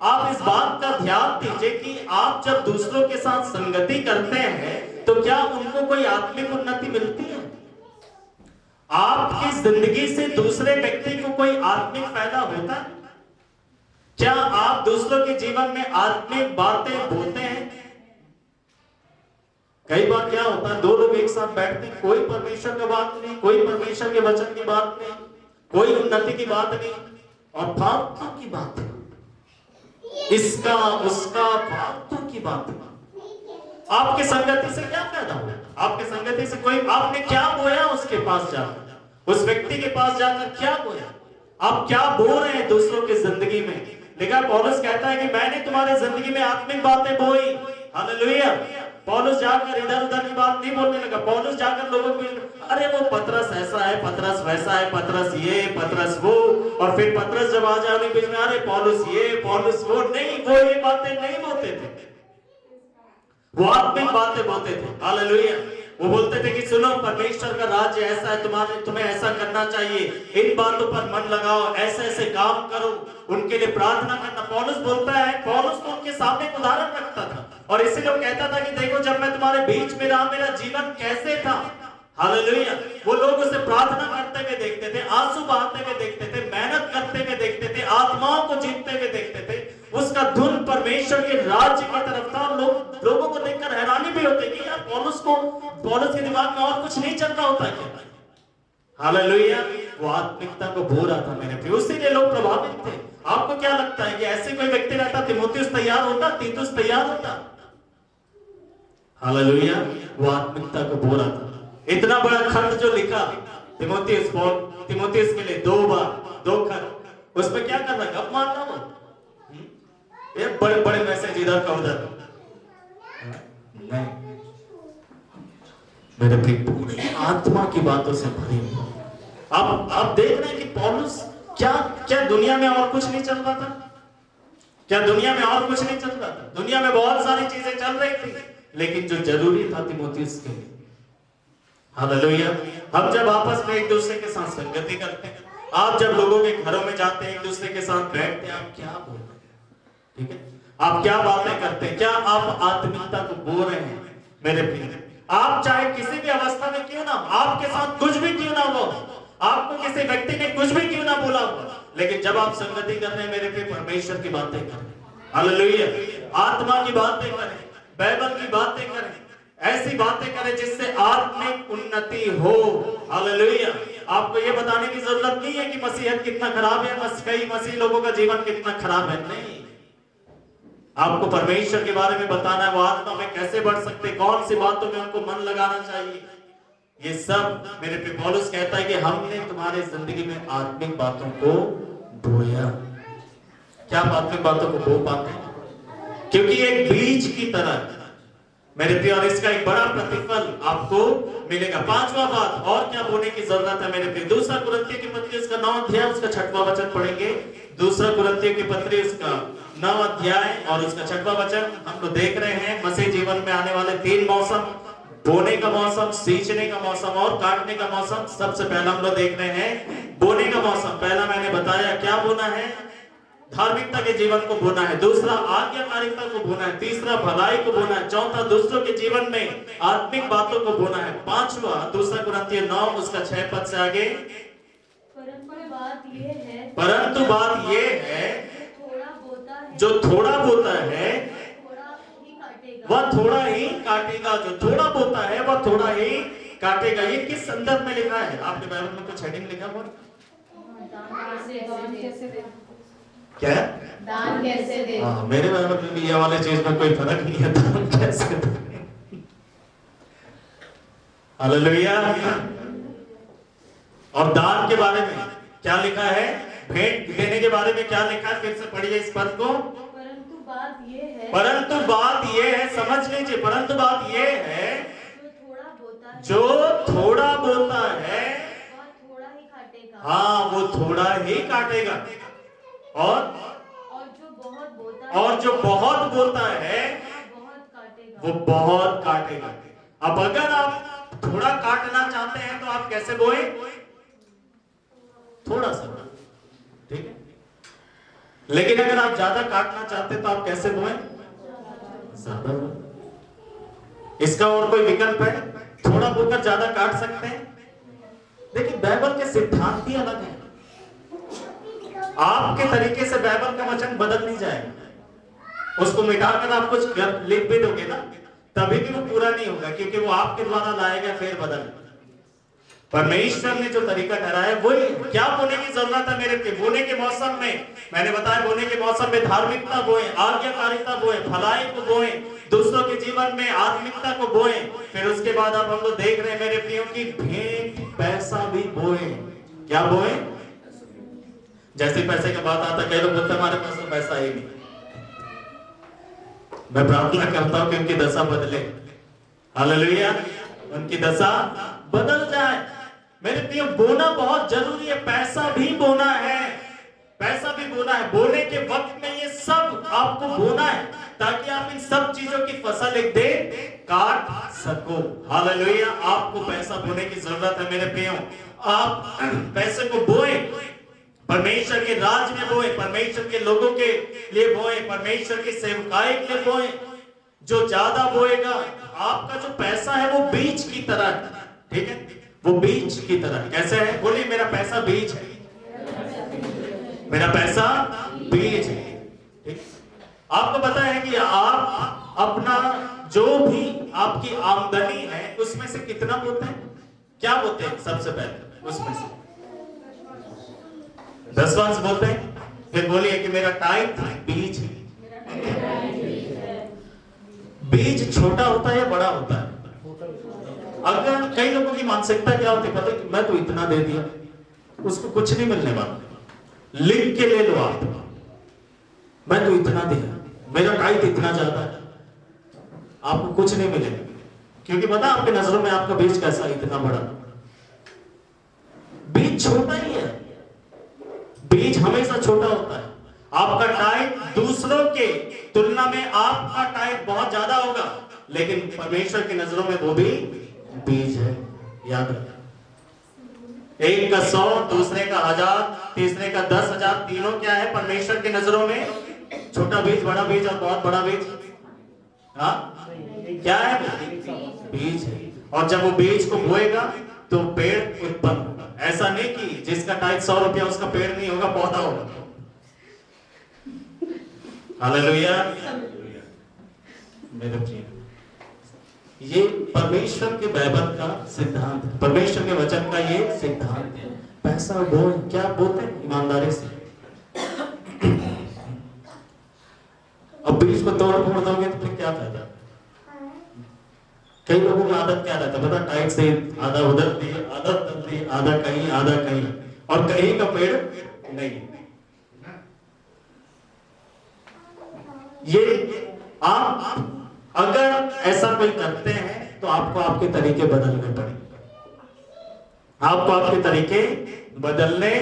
आप इस बात का ध्यान दीजिए कि आप जब दूसरों के साथ संगति करते हैं तो क्या उनको कोई आत्मिक उन्नति मिलती है? आपकी जिंदगी से दूसरे व्यक्ति को कोई आत्मिक फायदा होता है? क्या आप दूसरों के जीवन में आत्मिक बातें बोलते हैं? कई बार क्या होता है, दो लोग एक साथ बैठते हैं, कोई परमेश्वर की बात नहीं, कोई परमेश्वर के वचन की बात नहीं, कोई उन्नति की बात नहीं, और फालतू की बात, इसका उसका फालतू की बात। आपके संगति से क्या फायदा हुआ? आपके संगति से कोई, आपने क्या बोया उसके पास जाकर, उस व्यक्ति के पास जाकर क्या बोया? आप क्या बोल रहे हैं दूसरों की जिंदगी में? लेकिन पौलुस कहता है कि मैंने तुम्हारी जिंदगी में आत्मिक बातें बोई। हालेलुया। पौलुस जाकर इधर उधर की बात नहीं बोलने लगा। पौलुस जाकर लोगों को, अरे वो पतरस ऐसा है, पतरस वैसा है, पतरस ये, पतरस वो, और फिर पतरस जब आ जाए बीच में, अरे पौलुस ये, पौलुस वो, नहीं, वो ये बातें नहीं बोलते थे, वो आत्मिक बातें बोलते थे। हालेलुया। वो बोलते थे कि सुनो, परमेश्वर का राज्य ऐसा है, तुम्हें ऐसा करना चाहिए, इन बातों पर मन लगाओ, ऐसे ऐसे काम करो, उनके लिए प्रार्थना करना। पौलुस बोलता है, पौलुस तो उनके सामने एक उदाहरण रखता था और इसीलिए वो कहता था कि देखो, जब मैं तुम्हारे बीच में रहा, मेरा जीवन कैसे था। हालेलुया। वो लोग उसे प्रार्थना करते हुए देखते थे, आंसू बहाते हुए देखते थे, मेहनत करते हुए देखते थे, आत्माओं को जीतते हुए देखते थे। उसका धुन परमेश्वर के राज्य की तरफ था। लोगों को देखकर हैरानी भी होती कि यार पौलुस के दिमाग में और कुछ नहीं चल रहा होता क्या। हालेलुया। वो आत्मिकता को भो रहा था मेरे प्रिय, उसीलिए लोग प्रभावित थे। आपको क्या लगता है कि ऐसे कोई व्यक्ति रहता, तिमोथियुस तैयार होता, तीतुस तैयार होता? हालेलुया। वो आत्मिकता को भो रहा था। इतना बड़ा खत जो लिखा तिमोथियुस के लिए, 2 खत, उसमें क्या कर रहा है? गप मार रहा हूं? ये बड़े बड़े मैसेज इधर का उधर नहीं, मेरे प्रिय पूरी आत्मा की बातों से भरी हुई। आप देख रहे हैं कि पौलुस क्या दुनिया में और कुछ नहीं चल रहा था? क्या दुनिया में और कुछ नहीं चल रहा था? दुनिया में बहुत सारी चीजें चल रही थी, लेकिन जो जरूरी था तिमोथियुस के लिए। हालेलुया। हम जब आपस में एक दूसरे के साथ संगति करते हैं, आप जब लोगों के घरों में जाते हैं, एक दूसरे के साथ बैठते हैं, आप क्या बोल रहे हैं? ठीक है, आप क्या बातें करते हैं? क्या आप आत्मिकता को बो रहे हैं? मेरे प्रिय, आप चाहे किसी भी अवस्था में क्यों ना, आपके साथ कुछ भी क्यों ना हो, आपको किसी व्यक्ति ने कुछ भी क्यों ना बोला हो, लेकिन जब आप संगति कर रहे हैं मेरे प्रिय, परमेश्वर की बातें करें। हालेलुया। आत्मा की बातें करें, बाइबल की बातें करें, ऐसी बातें करें जिससे आत्मिक उन्नति हो। हालेलुया। आपको ये बताने की जरूरत नहीं है कि मसीहत कितना खराब है, कई मसीह लोगों का जीवन कितना खराब है, नहीं। आपको परमेश्वर के बारे में बताना है, वो आत्मा में कैसे बढ़ सकते, कौन सी बातों में उनको मन लगाना चाहिए। ये सब मेरे प्रिय पौलुस कहता है कि हमने तुम्हारे जिंदगी में आत्मिक बातों को बोया। क्या आप आत्मिक बातों को बो पाते हैं? क्योंकि एक बीज की तरह मेरे प्रिय, और इसका एक बड़ा प्रतिफल आपको मिलेगा। 5वां बात, और क्या बोने की जरूरत है मेरे प्रिय? 2 कुरिन्थियों की पत्री उसका 9 अध्याय उसका 6वां वचन पढ़ेंगे। 2 कुरिन्थियों की पत्री उसका 9 अध्याय और उसका 6वां वचन। हम लोग देख रहे हैं मसीह जीवन में आने वाले 3 मौसम, बोने का मौसम, सींचने का मौसम और काटने का मौसम। सबसे पहला हम लोग देख रहे हैं बोने का मौसम। पहला मैंने बताया क्या बोना है, धार्मिकता के जीवन को बोना है। दूसरा आज्ञाकारिता को बोना है। तीसरा भलाई को बोना है। चौथा दूसरों के जीवन में आत्मिक बातों को बोना है। 5वां 2 कुरिन्थियों 9 उसका 6 पद से आगे, परंतु बात ये है जो थोड़ा बोता है वह थोड़ा ही काटेगा। जो थोड़ा बोता है वह थोड़ा ही काटेगा। ये किस संदर्भ में लिखा है? आपके बाइबल में कुछ हेडिंग लिखा हुआ? क्या? दान कैसे दे? हाँ, मेरे बाइबल में भी ये वाले चीज में कोई फर्क नहीं है। दान कैसे दे? हालेलुया। और दान के बारे में क्या लिखा है? भेंट देने के बारे में क्या लिखा है? फिर से पढ़िए इस पद को। परंतु बात ये है, समझ लीजिए, परंतु बात ये है जो थोड़ा बोता है हाँ वो थोड़ा ही काटेगा, और जो बहुत बोता है वो बहुत काटेगा। अब अगर आप थोड़ा काटना चाहते हैं तो आप कैसे बोए? थोड़ा सा, ठीक है। लेकिन अगर आप ज्यादा काटना चाहते हैं तो आप कैसे बोए? ज्यादा। इसका और कोई विकल्प है? थोड़ा बोकर ज्यादा काट सकते हैं। देखिए बाइबल के सिद्धांत ही अलग है। आपके तरीके से बाइबल का वचन बदल नहीं जाएगा। उसको मिटाकर आप कुछ लिख भी दोगे ना, तभी भी वो पूरा नहीं होगा, क्योंकि वो आपके द्वारा लाया गया फिर बदल। परमेश्वर ने जो तरीका ठहराया वही। क्या बोने की जरूरत है मेरे प्रिय? बोने के मौसम में मैंने बताया, बोने के मौसम में धार्मिकता बोए, आज्ञाकारिता बोए, भलाई को बोए, दूसरों के जीवन में आत्मिकता को बोए। फिर उसके बाद अब हम लोग देख रहे हैं मेरे प्रियो की भेंट पैसा भी बोए। क्या बोए? जैसे पैसे का बात आता, कई लोग बोलते हमारे पास तो पैसा ही नहीं। मैं प्रार्थना करता हूं कि उनकी दशा बदले। हालेलुया। उनकी दशा बदल जाए। मेरे प्रियो बोना बहुत जरूरी है। पैसा भी बोना है, पैसा भी बोना है। बोने के वक्त में ये सब आपको बोना है, ताकि आप इन सब चीजों की फसल एक दिन काट सको। हालेलुया। आपको पैसा बोने की जरूरत है मेरे प्रियो। आप पैसे को बोए, परमेश्वर के राज में बोए, परमेश्वर के लोगों के लिए बोए, परमेश्वर की सेवकाई के लिए बोए। जो ज्यादा बोएगा, आपका जो पैसा है वो बीज की तरह है, ठीक है, वो बीज की तरह। कैसे है? बोलिए, मेरा पैसा बीज है, मेरा पैसा बीज है। ठीक? आपको पता है कि आप अपना जो भी आपकी आमदनी है उसमें से कितना बोते हैं? क्या बोते हैं? सबसे पहले उसमें से 10वांश बोलते हैं। फिर बोलिए कि मेरा टाइम बीज है। बीज छोटा होता है या बड़ा होता है? अगर कई लोगों की मानसिकता क्या होती है पता है? मैं तो इतना दे दिया, उसको कुछ नहीं मिलने वाला। लिख के ले लो आप, मैं तो इतना दिया, मेरा टाइट इतना ज्यादा है, आपको कुछ नहीं मिलेगा। क्योंकि पता है आपके नजरों में आपका बीज कैसा? इतना बड़ा। बीज छोटा ही है, बीज हमेशा छोटा होता है। आपका टाइट दूसरों के तुलना में आपका टाइट बहुत ज्यादा होगा, लेकिन परमेश्वर की नजरों में वो भी बीज है। याद रखना, एक का 100, दूसरे का 1000, तीसरे का 10,000, तीनों क्या है परमेश्वर की नजरों में? छोटा बीज, बड़ा बीज और बहुत बड़ा बीज। हाँ, क्या है? बीज है। और जब वो बीज को बोएगा तो पेड़ उत्पन्न होगा। ऐसा नहीं कि जिसका टाइट 100 रुपया उसका पेड़ नहीं होगा, पौधा होगा। हालेलुया। मेरे प्रिय, ये परमेश्वर के बाइबल का सिद्धांत है, परमेश्वर के वचन का ये सिद्धांत है। पैसा बोल, क्या बोलते हैं? ईमानदारी से। अब बीज को तोड़ फोड़ दोगे तो फिर क्या फायदा? कई लोगों की आदत क्या रहता है पता? टाइट से आधा उधर दिए, आधा उधर दिए, आधा कहीं, आधा कहीं, और कहीं का पेड़ नहीं। ये आप अगर ऐसा कोई करते हैं तो आपको आपके तरीके बदलने पड़ेंगे, आपको आपके तरीके बदलने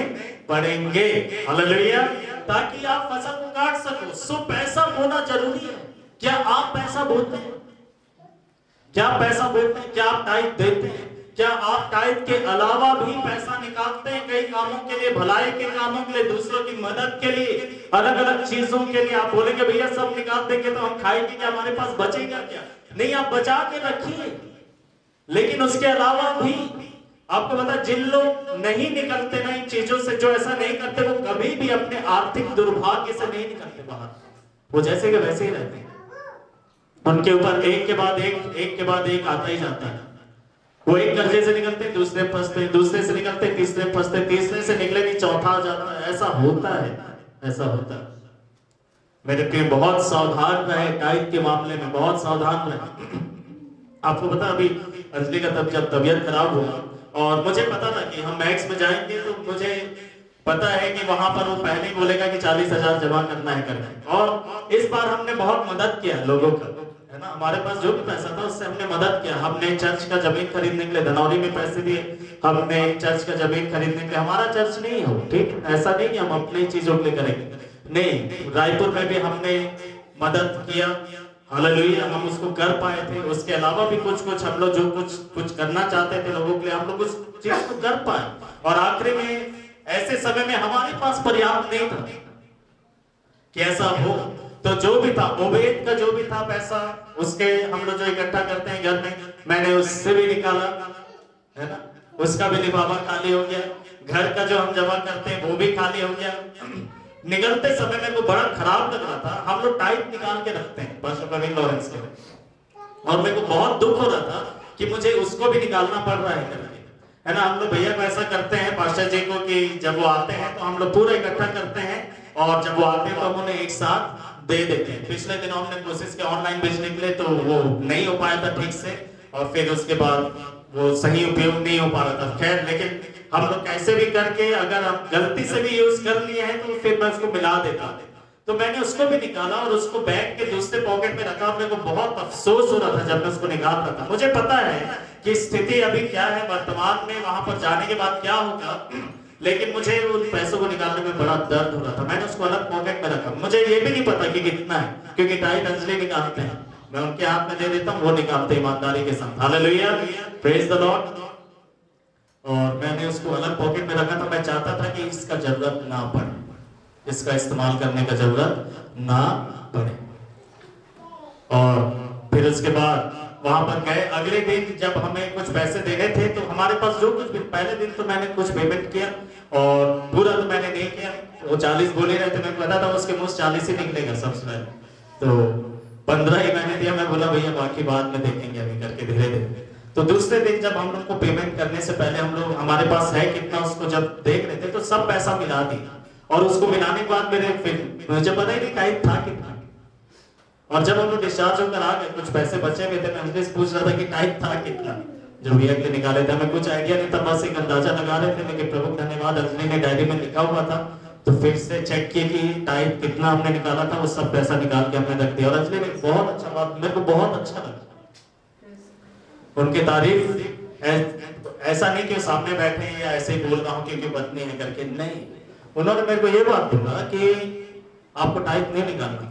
पड़ेंगे। हालेलुया। ताकि आप फसल को काट सको। सो पैसा बोना जरूरी है। क्या आप पैसा बोलते हैं? क्या आप पैसा बोलते हैं? क्या आप टाइट देते हैं? क्या आप टाइट के अलावा भी पैसा निकालते हैं कई कामों के लिए, भलाई के कामों के लिए, दूसरों की मदद के लिए, अलग अलग चीजों के लिए? आप बोलेंगे भैया सब निकाल देंगे तो हम खाएंगे क्या, हमारे पास बचेगा क्या? नहीं, आप बचा के रखिए। लेकिन उसके अलावा भी आपको पता, जिन लोग नहीं निकलते ना इन चीजों से, जो ऐसा नहीं करते, वो कभी भी अपने आर्थिक दुर्भाग्य से नहीं निकलते बाहर। वो जैसे के वैसे ही रहते हैं। उनके ऊपर एक के बाद एक आता ही जाता है। वो एक कर्जे से निकलते, दूसरे फंसते, दूसरे से निकलते, तीसरे फंसते, तीसरे से निकले नहीं चौथा आ जाता है। ऐसा होता है, ऐसा होता है। मेरे प्रिय, बहुत सावधान रहे टाइट के मामले में, बहुत सावधान रहे। आपको पता, अभी अंजलि का जब तबीयत खराब हुआ और मुझे पता था कि हम मैक्स में जाएंगे, तो मुझे पता है कि वहां पर वो पहले ही बोलेगा कि 40,000 जमा करना है करके। और इस बार हमने बहुत मदद किया लोगों का, है ना। हमारे पास जो भी पैसा था उससे हमने मदद किया। हमने चर्च का जमीन खरीदने के लिए धनौरी में पैसे दिए, हमने चर्च का जमीन खरीदने के लिए। हमारा चर्च नहीं हो, ठीक, ऐसा नहीं कि हम अपनी चीजों के लिए करेंगे, नहीं। रायपुर में भी हमने मदद किया, हालेलुया, हम उसको कर पाए थे। उसके अलावा भी कुछ हम लोग जो कुछ करना चाहते थे लोगों के लिए, हम लोग उस चीज को कर पाए। और आखिरी में ऐसे समय में हमारे पास पर्याप्त नहीं था कि ऐसा हो, तो जो भी था, ओबेद का जो भी था पैसा, उसके हम लोग जो इकट्ठा करते हैं घर में, मैंने उससे भी निकाला, है ना। उसका भी लिफाफा खाली हो गया। घर का जो हम जमा करते हैं वो भी खाली हो गया। निकलते समय मेरे को बड़ा खराब लग रहा था। हम लोग टाइट निकाल के रखते हैं पास्टर प्रवीण लॉरेंस के, और मेरे को बहुत दुख हो रहा था कि मुझे उसको भी निकालना पड़ रहा है, ना। हम लोग भैया को ऐसा करते हैं पास्टर जी को कि जब वो आते हैं तो हम लोग पूरा इकट्ठा करते हैं, और जब वो आते हैं तो हम उन्हें एक साथ दे देते हैं। पिछले दिनों हमने कोशिश की ऑनलाइन भेजने के लिए, तो वो नहीं हो पाया था ठीक से, और फिर उसके बाद वो सही उपयोग नहीं हो पा रहा था। खैर, लेकिन हम लोग कैसे भी करके, अगर हम गलती से भी यूज कर लिए हैं तो फिर मैं उसको मिला देता। तो मैंने उसको भी निकाला और उसको बैग के दूसरे पॉकेट में रखा। मेरे को बहुत अफसोस हो रहा था जब मैं उसको निकाल रहा था। मुझे पता है कि स्थिति अभी क्या है वर्तमान में, वहां पर जाने के बाद क्या होगा, लेकिन मुझे उन पैसों को निकालने में बड़ा दर्द हो रहा था। मैंने उसको अलग पॉकेट में रखा। मुझे ये भी नहीं पता कि कितना है, क्योंकि टाइट अंजलि निकालते हैं, मैं उनके हाथ में दे देता हूँ, वो निकालते ईमानदारी के साथ। Hallelujah, praise the Lord. और मैंने उसको अलग पॉकेट में रखा था, मैं चाहता था कि इसका जरूरत ना पड़े, इसका इस्तेमाल करने का जरूरत ना पड़े। और फिर उसके बाद वहां पर गए। अगले दिन जब हमें कुछ पैसे देने थे तो हमारे पास जो कुछ भी, पहले दिन तो मैंने कुछ पेमेंट किया और पूरा तो मैंने नहीं किया। वो 40 बोले रहे थे, मैं पता था उसके मुंह 40 ही निकलेगा सबसे पहले, तो 15 ही मैंने दिया। मैं बोला भैया बाकी बाद में देखेंगे अभी करके धीरे धीरे। तो दूसरे दिन जब हम लोग को पेमेंट करने से पहले हम लोग, हमारे पास है कितना, उसको जब देख रहे थे तो सब पैसा मिला दिया। और उसको मिलाने के बाद मेरे फिर मुझे पता ही नहीं टाइप था कितना। और जब हम लोग डिस्चार्ज होकर आ गए, कुछ पैसे बचे हुए थे, मैं उनसे पूछ रहा था कि टाइप था कितना, जो भी अगले निकाले थे। हमें कुछ आइडिया नहीं था, बस एक अंदाजा लगा रहे थे। लेकिन प्रभु धन्यवाद, अंजलि ने डायरी में लिखा हुआ था, तो फिर से चेक किए कि टाइप कितना हमने निकाला था, वो सब पैसा निकाल के हमने रख दिया। और अंजलि ने बहुत अच्छा बात, मेरे को बहुत अच्छा लगा उनकी तारीफ। ऐसा नहीं कि सामने बैठे हैं या ऐसे ही बोल रहा हूँ क्योंकि पत्नी है करके, नहीं। उन्होंने मेरे को ये बात बोला कि आपको टाइप नहीं निकालना,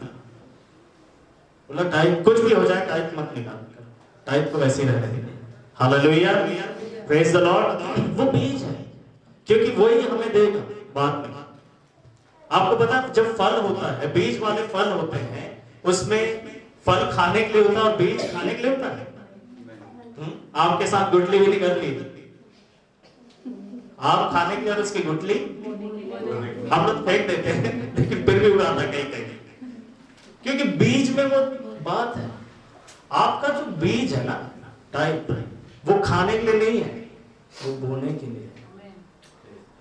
बोला टाइप कुछ भी हो जाए टाइप मत निकालना, टाइप को वैसे ही रहने देना। Hallelujah, praise the Lord. वो बीज है, क्योंकि वही हमें देगा बाद में। आपको पता है जब फल होता है, बीज वाले फल होते हैं, उसमें फल खाने के लिए होता है और बीज खाने के लिए होता है। आम के साथ गुठली भी निकल ली, आम खाने के लिए और उसकी गुठली हम लोग फेंक देते हैं, लेकिन फिर भी उड़ाता कहीं कहीं, क्योंकि बीज में वो बात है। आपका जो बीज है ना टाइप, वो खाने के लिए नहीं है, वो बोने के लिए।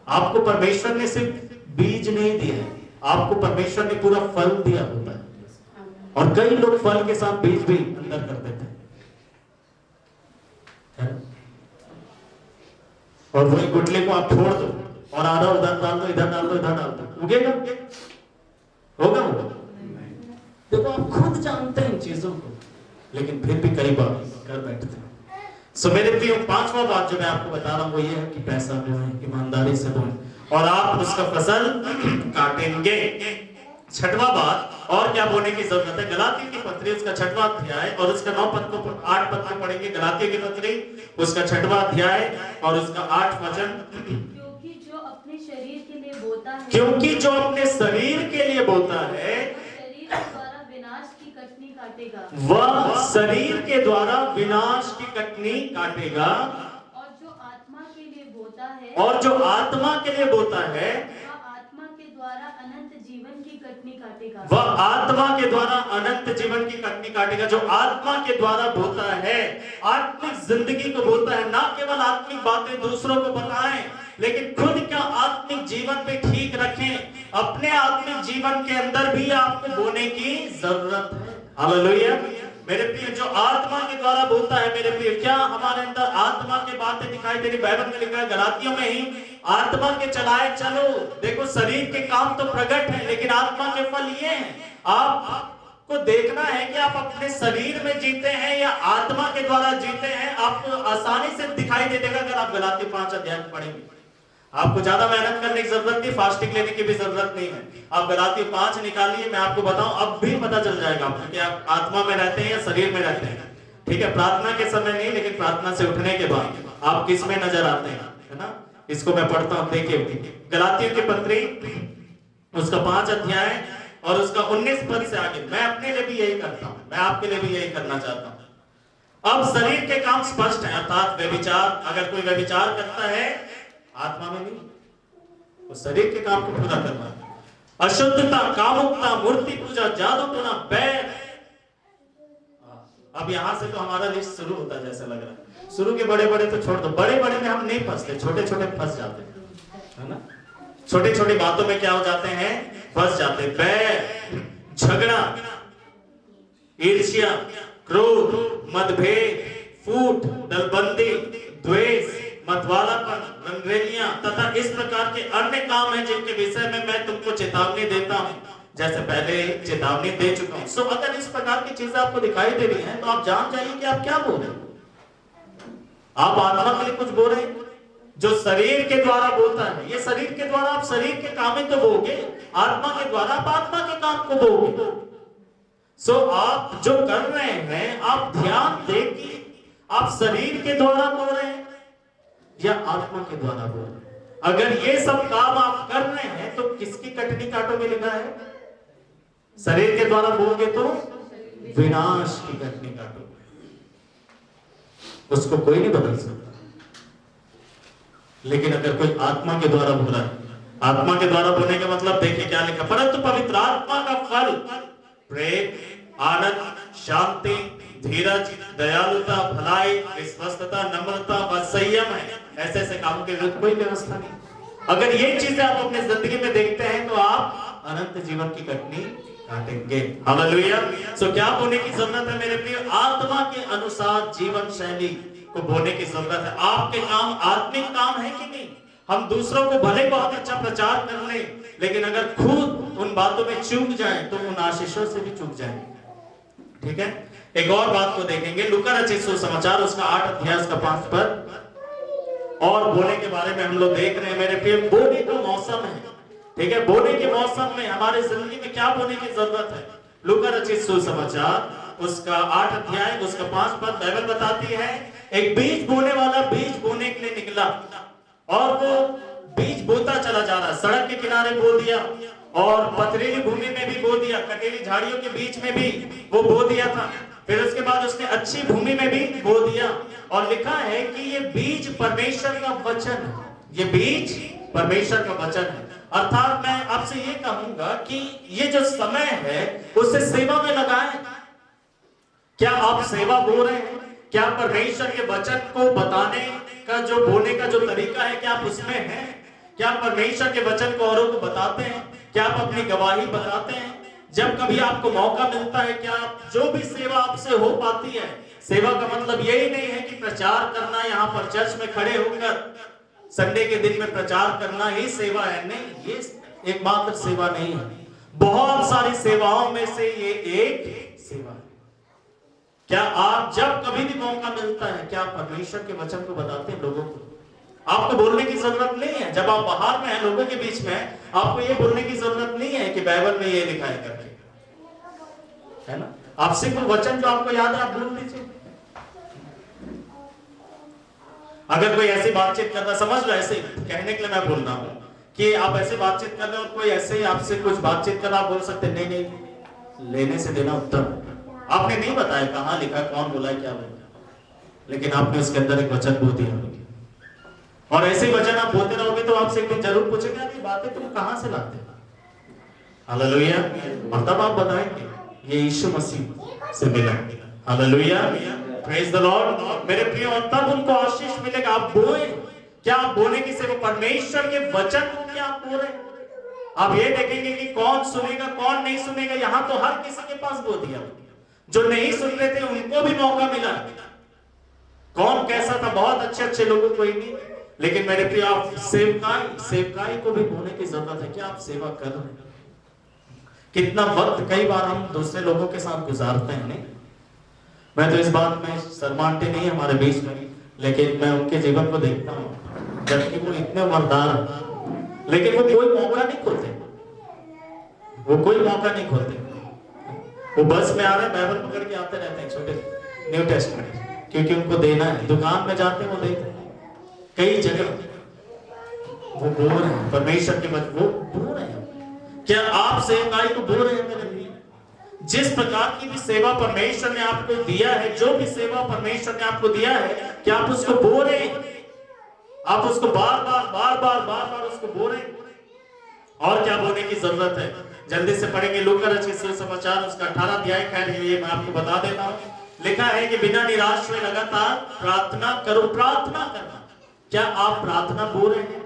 आपको परमेश्वर ने सिर्फ बीज नहीं दिया है, आपको परमेश्वर ने पूरा फल दिया होता है। और कई लोग फल के साथ बीज भी अंदर कर देते हैं, और वही गुठली को आप छोड़ दो और आधा उधर डाल दो, इधर डाल दो, इधर डाल दो, उगेगा? होगा वो? देखो आप खुद जानते हैं इन चीजों को, लेकिन फिर भी कई बार कर बैठते हैं। सो मेरे प्रिय, पांचवा बात जो मैं आपको बता रहा हूं वो ये है कि पैसा बोएं, ईमानदारी से बोएं, और आप उसका फसल काटेंगे। छठवां बात, और क्या बोने की जरूरत है? गलातियों की पत्री उसका 6वां अध्याय और उसका 8 पद को पढ़ेंगे। गलातियों की पत्री उसका 6वां अध्याय और उसका 8 वचन। क्योंकि जो अपने शरीर के लिए बोता है, क्योंकि जो अपने शरीर के लिए बोता है, शरीर के द्वारा विनाश की कटनी काटेगा, वह शरीर के द्वारा विनाश की कटनी काटेगा। और जो आत्मा के लिए बोता है, और जो आत्मा के लिए बोता है, वह आत्मा के द्वारा अनंत जीवन की कटनी काटेगा। वह आत्मा के द्वारा अनंत जीवन की कटनी काटेगा। जो आत्मा के द्वारा बोता है, आत्मिक जिंदगी को बोता है, ना केवल आत्मिक बातें दूसरों को बताएं, लेकिन खुद का आत्मिक जीवन भी ठीक रखें। अपने आत्मिक जीवन के अंदर भी आपको बोने की जरूरत है। हालेलुया, मेरे प्रिय, जो आत्मा के द्वारा बोलता है, मेरे प्रिय, क्या हमारे अंदर आत्मा की बातें दिखाई दे रही? बाइबल में लिखा है गलातियों में ही, आत्मा के चलाए चलो। देखो शरीर के काम तो प्रकट है, लेकिन आत्मा के फल ये हैं। आपको देखना है कि आप अपने शरीर में जीते हैं या आत्मा के द्वारा जीते हैं। आपको आसानी से दिखाई दे देगा अगर आप गलाती 5 अध्याय पढ़ेंगे। आपको ज्यादा मेहनत करने की जरूरत नहीं, फास्टिंग लेने की भी जरूरत नहीं है। आप गलाती 5 निकालिए, मैं आपको बताऊं अब भी पता चल जाएगा आपको कि आप आत्मा में रहते हैं या शरीर में रहते हैं। ठीक है, प्रार्थना के समय नहीं, लेकिन प्रार्थना से उठने के बाद आप किस में नजर आते हैं, है ना? इसको मैं पढ़ता हूं, देखिए गलातियों की पत्री उसका 5 अध्याय और उसका 19 पद से आगे। मैं अपने लिए भी यही करता हूं, मैं आपके लिए भी यही करना चाहता हूं। अब शरीर के काम स्पष्ट है, अर्थात व्यभिचार, अगर कोई व्यभिचार करता है आत्मा में नहीं, वो शरीर के काम को पूरा करना है। अशुद्धता, कामुकता, मूर्ति पूजा, जादूटोना, बैर। अब यहां से तो हमारा लिस्ट शुरू होता है जैसा लग रहा है। शुरू के बड़े बड़े तो छोड़ दो, बड़े बड़े में हम नहीं फंसते, छोटे छोटे फंस जाते हैं, है ना? छोटी छोटी बातों में क्या हो जाते हैं? फंस जाते हैं। बैर, झगड़ा, ईर्ष्या, क्रोध, मतभेद, फूट, दलबंदी, द्वेष, मतवालापन, रंगरेलियां तथा इस प्रकार के अन्य काम हैं जिनके विषय में मैं तुमको चेतावनी देता हूं, जैसे पहले चेतावनी दे चुका हूं। सो अगर इस प्रकार की चीजें आपको दिखाई दे रही हैं तो आप जान जाइए कि आप क्या बोल रहे हैं। आप आत्मा के लिए कुछ बोल रहे हैं, जो शरीर के द्वारा बोलता है, ये शरीर के द्वारा आप शरीर के काम ही तो बोगे, आत्मा के द्वारा आप आत्मा के काम को बोगे। सो आप जो कर रहे हैं, आप ध्यान दें कि आप शरीर के द्वारा बोल रहे हैं या आत्मा के द्वारा बोल रहे हैं। अगर ये सब काम आप कर रहे हैं तो किसकी कटनी काटोगे लिखा है? शरीर के द्वारा बोलोगे तो विनाश की कटनी काटोगे। उसको कोई नहीं बदल सकता। लेकिन अगर कोई आत्मा के द्वारा बोला, आत्मा के द्वारा बोलने का मतलब देखिए क्या लिखा, परंतु पवित्र आत्मा का फल प्रेम, आनंद, शांति, धीरज, दयालुता, भलाई, विश्वस्तता, नम्रता व संयम है। ऐसे ऐसे कामों के विरुद्ध कोई व्यवस्था नहीं। अगर ये चीजें आप अपनी जिंदगी में देखते हैं तो आप अनंत जीवन की कटनी काटेंगे। हालेलुया। सो क्या बोलने की जरूरत है मेरे प्रिय? आत्मा के अनुसार जीवन शैली को बोलने की जरूरत है। आपके काम आत्मिक काम है कि नहीं? हम दूसरों को भले बहुत अच्छा प्रचार कर लें, लेकिन अगर खुद उन बातों में चूक जाए तो उन आशीषों से भी चूक जाएंगे। ठीक है, एक और बात को देखेंगे, लूका रचित सुसमाचार उसका 8 अध्याय का 5 पद। और बोले के बारे में हम लोग देख रहे हैं मेरे प्रिय, बोने का मौसम है। ठीक है, बोने के मौसम में हमारे जिंदगी में क्या बोने की जरूरत है? लूका रचित सुसमाचार उसका 8 अध्याय उसका 5 पद बाइबल बताती है, एक बीज बोने वाला बीज बोने के लिए निकला और वो बीज बोता चला जा रहा, सड़क के किनारे बो दिया और पथरीली भूमि में भी बो दिया, कटीली झाड़ियों के बीच में भी वो बो दिया था। फिर उसके बाद उसने अच्छी भूमि में भी बो दिया और लिखा है कि ये बीज परमेश्वर का वचन है। ये बीज परमेश्वर का वचन है। अर्थात मैं आपसे ये कहूंगा कि ये जो समय है उसे सेवा में लगाएं। क्या आप सेवा बो रहे हैं? क्या परमेश्वर के वचन को बताने का जो बोलने का जो तरीका है क्या आप उसमें हैं? क्या परमेश्वर के वचन को औरों को बताते हैं? क्या आप अपनी गवाही बताते हैं? जब कभी आपको मौका मिलता है, क्या जो भी सेवा आपसे हो पाती है, सेवा का मतलब यही नहीं है कि प्रचार करना, यहाँ पर चर्च में खड़े होकर संडे के दिन में प्रचार करना ही सेवा है। नहीं, ये एकमात्र सेवा नहीं है। बहुत सारी सेवाओं में से ये एक सेवा है। क्या आप जब कभी भी मौका मिलता है, क्या आप परमेश्वर के वचन को बताते हैं लोगों को? आपको बोलने की जरूरत नहीं है। जब आप बाहर में हैं, लोगों के बीच में, आपको ये बोलने की जरूरत नहीं है कि बाइबल में ये लिखा है करके, है ना? आप सिर्फ वचन जो आपको याद है आप बोल दीजिए। अगर कोई ऐसी बातचीत करता, समझ लो, ऐसे कहने के लिए मैं बोल रहा हूं कि आप ऐसे बातचीत कर रहे हो और कोई ऐसे ही आपसे कुछ बातचीत कर रहा, आप बोल सकते नहीं नहीं, लेने से देना उत्तम। आपने नहीं बताया कहां लिखा, कौन बोला, क्या बोला, लेकिन आपने उसके अंदर एक वचन बोल दिया। और ऐसे वचन आप बोलते रहोगे तो आपसे एक दिन जरूर पूछेंगे ये बातें तुम कहां से लाते हो? हालेलुया। और तब आप बताएंगे ये यीशु मसीह से मिला। Hallelujah, praise the Lord. मेरे प्रिय, और तब उनको आशीष मिलेगा। आप बोए, क्या आप बोलने की सेवा परमेश्वर के वचन को क्या आप बोल रहे हैं? आप ये देखेंगे कि कौन सुनेगा कौन नहीं सुनेगा। यहां तो हर किसी के पास बोल दिया, जो नहीं सुन रहे थे उनको भी मौका मिला। कौन कैसा था? बहुत अच्छे अच्छे लोगों को ही नहीं, लेकिन मेरे प्रिय, आप सेवकाई को भी बोलने की जरूरत है। क्या आप सेवा कर रहे हैं? कितना वक्त कई बार हम दूसरे लोगों के साथ गुजारते हैं। नहीं, मैं तो इस बात में शर्माते नहीं हमारे बीच में, लेकिन मैं उनके जीवन को देखता हूँ, जबकि वो इतने मर्दार, लेकिन वो कोई मौका नहीं खोलते। वो कोई मौका नहीं खोलते। वो बस में आ रहे, बाइबल पकड़ के आते रहते हैं, छोटे न्यू टेस्टमेंट, क्योंकि उनको देना है। दुकान में जाते हैं, वो देते हैं। कई जगह वो बोल रहे हैं परमेश्वर के वचन, वो बोल रहे हैं। क्या आप सेवकाई को बोल रहे हैं मेरे लिए? जिस प्रकार की भी सेवा परमेश्वर ने आपको दिया है, जो भी सेवा परमेश्वर ने आपको दिया है, क्या आप उसको बोल रहे हैं? आप उसको बार बार उसको बोल रहे हैं? और क्या बोलने की जरूरत है? जल्दी से पढ़ेंगे लूका रचित सुसमाचार उसका 18 अध्याय। खैर ये मैं आपको बता देता हूँ। लिखा है कि बिना निराश हुए लगातार प्रार्थना करो। प्रार्थना करना, क्या आप प्रार्थना बोल रहे हैं?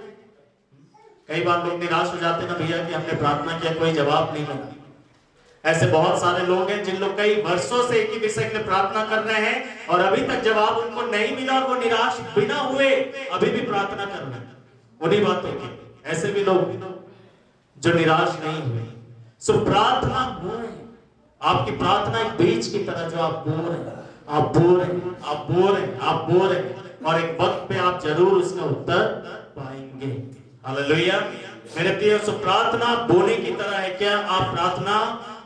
कई बार लोग निराश हो जाते हैं ना भैया कि हमने प्रार्थना किया, कोई जवाब नहीं मिला। ऐसे बहुत सारे लोग हैं जिन लोग कई वर्षों से एक ही विषय के लिए प्रार्थना कर रहे हैं और अभी तक जवाब उनको नहीं मिला और वो निराश बिना हुए अभी भी प्रार्थना कर रहे हैं। उन्हीं बातों की ऐसे भी लोग जो निराश नहीं हुए। सो प्रार्थना बोल, आपकी प्रार्थना एक बीज की तरह, जो आप बोल रहे हैं, आप बोल रहे हैं, आप बोल रहे हैं, आप बोल रहे हैं, और एक वक्त पे आप जरूर उसका उत्तर पाएंगे। हालेलुया। मेरे प्रिय, सो प्रार्थना बोलने की तरह है। क्या आप प्रार्थना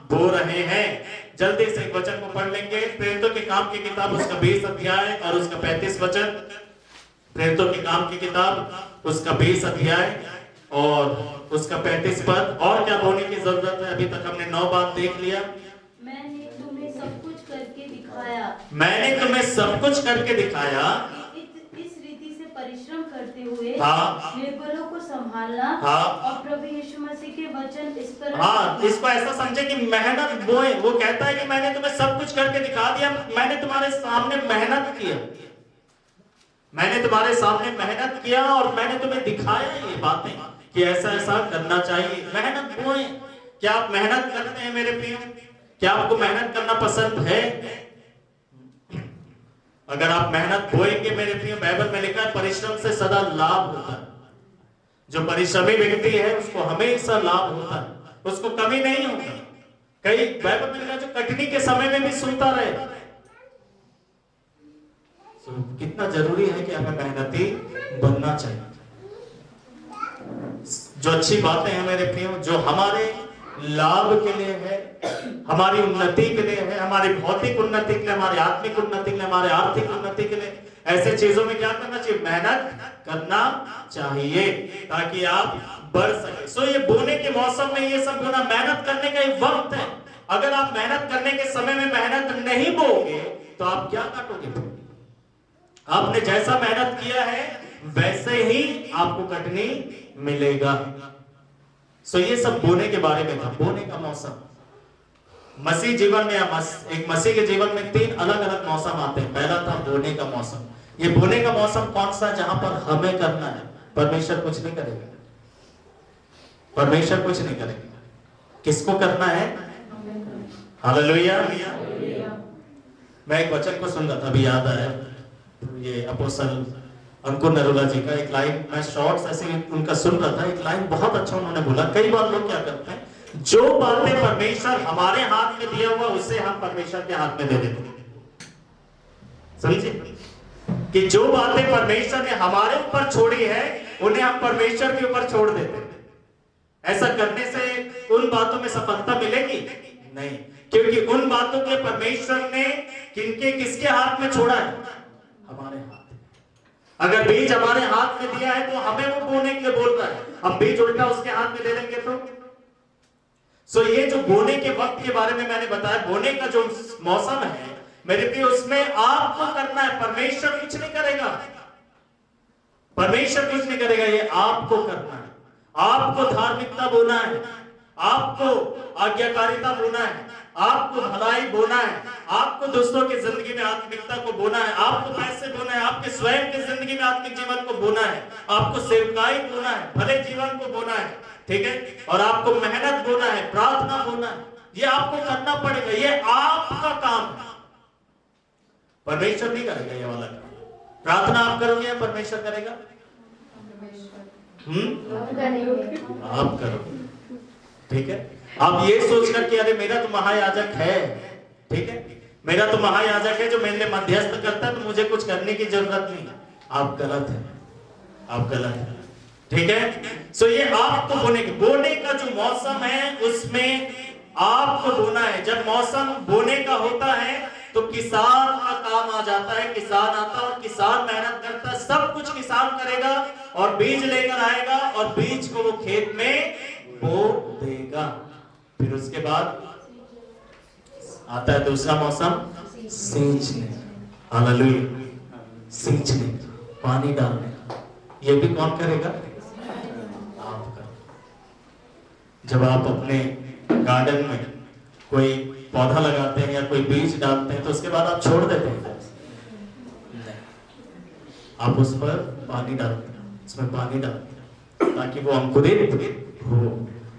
बोल रहे हैं? जल्दी से एक वचन को पढ़ लेंगे। प्रेरितों के काम की किताब उसका 20 अध्याय और उसका 35 वचन। प्रेरितों के काम की किताब उसका 20 अध्याय और उसका 35 पद। और क्या बोलने की जरूरत है? अभी तक हमने 9 बात देख लिया। मैंने तुम्हें सब कुछ करके दिखाया। मैंने तुम्हें सब कुछ करके दिखाया। इस रीति से परिश्रम करते हुए हाँ। निर्बलों को संभालना। हाँ। और प्रभु यीशु मसीह के वचन इस पर। हाँ, इसको ऐसा समझे कि मेहनत बोए। वो कहता है कि मैंने तुम्हें सब कुछ करके दिखा दिया, मैंने तुम्हारे सामने मेहनत किया, मैंने तुम्हारे सामने मेहनत किया और मैंने तुम्हें दिखाया ये बातें कि ऐसा ऐसा करना चाहिए। मेहनत बोए। क्या आप मेहनत करते हैं मेरे प्रियो? क्या आपको मेहनत करना पसंद है? अगर आप मेहनत बोएंगे मेरे प्रियो, बाइबल में लिखा है परिश्रम से सदा लाभ होता है। जो परिश्रमी व्यक्ति है उसको हमेशा लाभ होता है, उसको कमी नहीं होता। कई बाइबल में लिखा जो कटनी के समय में भी सुनता रहे। तो कितना जरूरी है कि हमें मेहनती बनना चाहिए। जो अच्छी बातें हैं मेरे प्रियो, जो हमारे लाभ के लिए है, हमारी उन्नति के लिए है, हमारी भौतिक उन्नति के लिए, हमारी आत्मिक उन्नति के लिए, हमारे आर्थिक उन्नति के लिए, ऐसे चीजों में क्या करना चाहिए? मेहनत करना चाहिए ताकि आप बढ़ सके। सो ये बोने के मौसम में ये सब बोना, मेहनत करने का एक वक्त है। अगर आप मेहनत करने के समय में मेहनत नहीं बोगे तो आप क्या काटोगे? आपने जैसा मेहनत किया है वैसे ही आपको कटनी मिलेगा। सो ये सब बोने के बारे में था, बोने का मौसम। मसीह जीवन में एक मसीह के जीवन में 3 अलग अलग मौसम आते हैं। पहला था बोने का मौसम। ये बोने का मौसम कौन सा? जहां पर हमें करना है, परमेश्वर कुछ नहीं करेगा। परमेश्वर कुछ नहीं करेगा। किसको करना है? हालेलुया। मैं एक वचन को सुन रहा था, अभी याद आया, ये अपोस्तल अंकुर नरोला जी का एक लाइन, मैं शॉर्ट्स ऐसे उनका सुन रहा था। एक लाइन बहुत अच्छा उन्होंने बोला। कई बार लोग क्या करते हैं, जो बातें परमेश्वर हमारे हाथ में दिया हुआ उसे हम परमेश्वर के हाथ में दे देते हैं। समझे कि जो बातें परमेश्वर ने हमारे ऊपर छोड़ी है उन्हें हम परमेश्वर के ऊपर छोड़ देते हैं। ऐसा करने से उन बातों में सफलता मिलेगी नहीं, क्योंकि उन बातों के परमेश्वर ने किसके हाथ में छोड़ा है? हमारे हाथ। अगर बीज हमारे हाथ में दिया है तो हमें वो बोने के लिए बोल रहा है। हम बीज उल्टा उसके हाथ में दे देंगे तो सो ये जो बोने के वक्त के बारे में मैंने बताया, बोने का जो मौसम है मेरे प्रिय, उसमें आपको करना है, परमेश्वर कुछ नहीं करेगा। परमेश्वर कुछ नहीं करेगा, ये आपको करना है। आपको धार्मिकता बोना है, आपको आज्ञाकारिता बोना है, आपको भलाई बोना है, आपको दोस्तों की जिंदगी में आत्मिकता को बोना है, आपको पैसे बोना है, आपके स्वयं की जिंदगी में आत्मिक जीवन को बोना है, आपको सेवकाई बोना है, भले जीवन को बोना है, ठीक है, और आपको मेहनत बोना है, प्रार्थना बोना है। ये आपको करना पड़ेगा, ये आपका काम है। परमेश्वर नहीं करेगा ये वाला काम। प्रार्थना आप करोगे या परमेश्वर करेगा? आप करोगे, ठीक है। आप ये सोच कर कि अरे मेरा तो महायाजक है, ठीक है, मेरा तो महायाजक है जो मेरे लिए मध्यस्थ करता है, तो मुझे कुछ करने की जरूरत नहीं। आप गलत है, आप गलत है, ठीक है। सो ये आपको बोने का जो मौसम है उसमें आपको बोना है। जब मौसम बोने का होता है तो किसान का काम आ जाता है। किसान आता है और किसान मेहनत करता है, सब कुछ किसान करेगा और बीज लेकर आएगा और बीज को वो खेत में बो देगा। फिर उसके बाद आता है दूसरा मौसम, सींचने। हालेलुया, सींचने, पानी डालने। ये भी कौन करेगा? आप करें। जब आप अपने गार्डन में कोई पौधा लगाते हैं या कोई बीज डालते हैं तो उसके बाद आप छोड़ देते हैं? नहीं, आप उस पर पानी डालते हैं, उसमें पानी डालते हैं ताकि वो अंकुरित हो।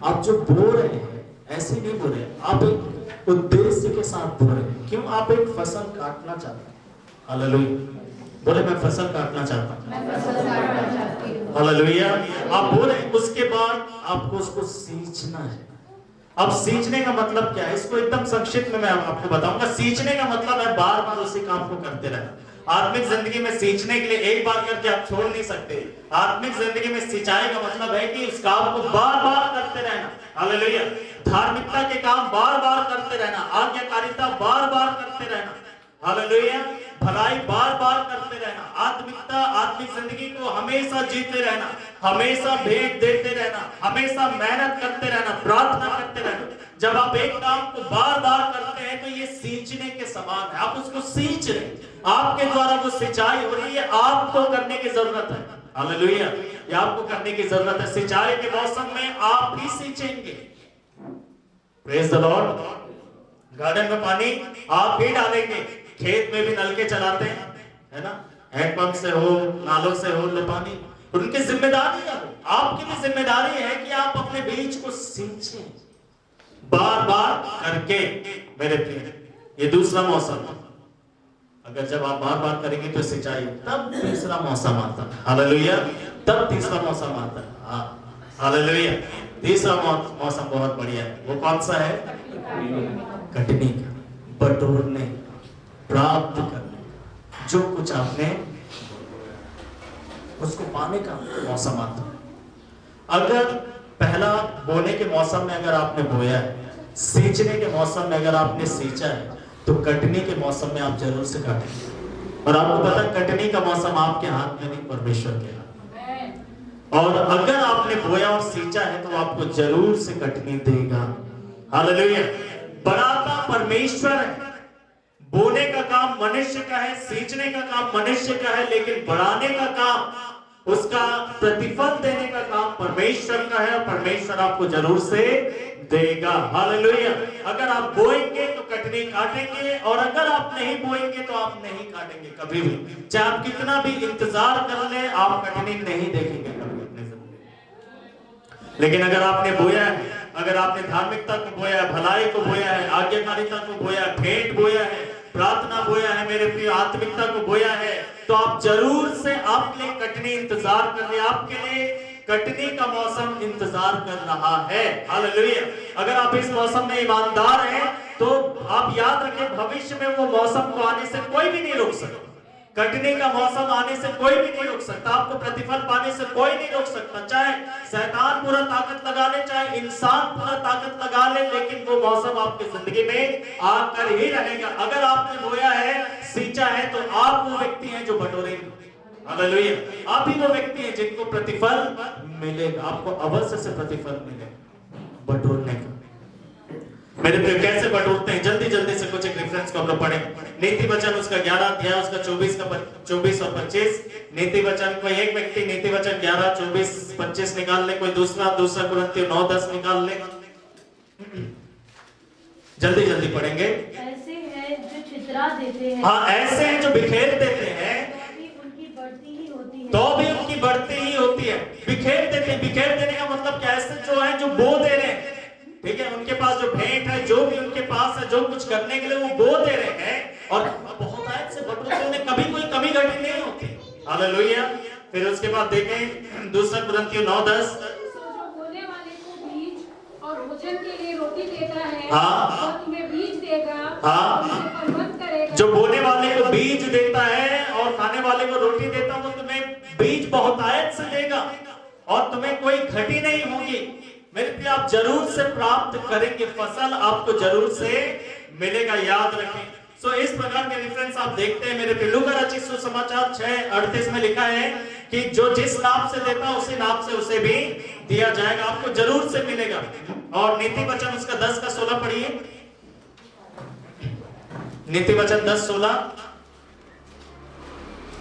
आप जो बो रहे हैं ऐसे नहीं बो रहे, आप एक उद्देश्य के साथ बो रहे हैं। क्यों? आप एक फसल काटना चाहते हैं। हालेलुया, बोले मैं फसल काटना चाहता हूँ। हालेलुया, आप बोले। उसके बाद आपको उसको सींचना है। अब सींचने का मतलब क्या है, इसको एकदम संक्षिप्त में मैं आपको बताऊंगा। सींचने का मतलब है बार बार उसी काम को करते रहना। आत्मिक जिंदगी में सींचने के लिए एक बार करके आप छोड़ नहीं सकते। आत्मिक जिंदगी में सिंचाई का मतलब है कि उस काम को बार बार करते रहना। हालेलुया। धार्मिकता के काम बार बार करते रहना, आज्ञाकारिता बार बार करते रहना, हालेलुया। भलाई बार बार करते रहना, आत्मिकता आत्मिक जिंदगी को हमेशा जीते रहना, हमेशा भेंट देते रहना, हमेशा मेहनत करते रहना, प्रार्थना करते रहना। जब आप एक काम को बार बार करते हैं तो ये सींचने के समान है, आप उसको सींच रहे हैं, आपके द्वारा वो सिंचाई हो रही है, आपको करने की जरूरत है, हालेलुया। ये आपको करने की जरूरत है। सिंचाई के मौसम में आप ही सींचेंगे, प्रेज द लॉर्ड। गार्डन में पानी आप ही डालेंगे, खेत में भी नलके चलाते हैं, है ना, हैंडपंप से हो, नालों से हो लो पानी, उनकी जिम्मेदारी है। आपकी भी जिम्मेदारी है कि आप अपने बीज को सींचें बार बार करके, मेरे प्रिय। ये दूसरा मौसम, अगर जब आप बार बार करेंगे तो सिंचाई, तब तीसरा मौसम आता है, हालेलुया। तब तीसरा मौसम आता है, हालेलुया। तीसरा मौसम बहुत बढ़िया है। वो कौन सा है? कटनी का, बटोरने, प्राप्त करने, जो कुछ आपने उसको पाने का मौसम आता है। अगर पहला बोने के मौसम में अगर आपने बोया है, सींचने के मौसम में अगर आपने सींचा है, तो कटनी के मौसम में आप जरूर से काटेंगे। और आपको पता है कटनी का मौसम आपके हाथ में नहीं, परमेश्वर के हाथ में। और अगर आपने बोया और सींचा है तो आपको जरूर से कटनी देगा, हालेलुया। बढ़ाता परमेश्वर है। बोने का काम मनुष्य का है, सींचने का काम मनुष्य का है, लेकिन बढ़ाने का काम, उसका प्रतिफल देने का काम परमेश्वर का है, और परमेश्वर आपको जरूर से देगा, हालेलुया। अगर आप बोएंगे तो कटनी काटेंगे, और अगर आप नहीं बोएंगे तो आप नहीं काटेंगे कभी भी। चाहे आप कितना भी इंतजार कर ले, आप कटनी नहीं देखेंगे कभी अपने जिंदगी। लेकिन अगर आपने बोया है, अगर आपने धार्मिकता को बोया है, भलाई को बोया है, आज्ञाकारिता को बोया है, भेंट बोया है, प्रार्थना बोया है, मेरे प्रिय आत्मिकता को बोया है, तो आप जरूर से आपके लिए कटनी इंतजार कर रहे, आपके लिए कटनी का मौसम इंतजार कर रहा है, हालेलुया। अगर आप इस मौसम में ईमानदार हैं तो आप याद रखें, भविष्य में वो मौसम को आने से कोई भी नहीं रोक सकता। कटनी का मौसम आने से कोई भी नहीं रोक सकता, आपको प्रतिफल पाने से कोई नहीं रोक सकता। चाहे शैतान पूरा ताकत लगा ले, चाहे इंसान पूरा ताकत लगा ले, लेकिन वो मौसम आपकी जिंदगी में आकर ही रहेगा। अगर आपने बोया है, सींचा है, तो आप वो व्यक्ति हैं जो बटोरेंगे, हालेलुया। आप ही वो व्यक्ति हैं जिनको प्रतिफल मिलेगा, आपको अवश्य से प्रतिफल मिलेगा बटोरने का। मेरे प्रिय, कैसे बटोरते हैं? जल्दी जल्दी से कुछ एक रेफरेंस को हम लोग पढ़ें। नीति वचन उसका 11 अध्याय, उसका 24 और 25। नीति वचन, कोई एक व्यक्ति नीति वचन 11, 24, 25 निकाल ले, कोई दूसरा कुरिन्थियों 9, 10 निकाल ले। जल्दी जल्दी पढ़ेंगे। ऐसे हैं जो छितरा देते हैं, हाँ, ऐसे हैं जो बिखेर देते हैं, उनकी बढ़ती ही होती है, तो भी उनकी बढ़ती ही होती है। बिखेर देते हैं, बिखेर देने का मतलब क्या? ऐसे जो है जो बो दे रहे हैं, ठीक है, उनके पास जो भेंट है, जो भी उनके पास है, जो कुछ करने के लिए वो बो दे रहे हैं, और बहुत आयत से बटोरते हैं, कभी कोई कमी घटी नहीं होती, हालेलुया। फिर उसके बाद देखें दूसरा कुरिन्थियों 9, 10। जो बोने वाले को बीज और भोजन के लिए रोटी देता है, हाँ, वो तुम्हें बीज देगा, हाँ, उसे फलवंत करेगा। जो बोने वाले को बीज देता है और खाने वाले को रोटी देता है, वो तुम्हें बीज बहुत आयत से देगा, और तुम्हें कोई घटी नहीं होगी। मेरे प्रिय, आप जरूर से प्राप्त करेंगे, फसल आपको जरूर से मिलेगा, याद रखें। सो इस प्रकार के रेफरेंस आप देखते हैं मेरे प्रिय। लूका रचित सुसमाचार 6:38 में लिखा है कि जो जिस नाप से देता है उसी नाप से उसे भी दिया जाएगा, आपको जरूर से मिलेगा। और नीति वचन उसका 10 का 16 पढ़िए। नीति वचन 10:16।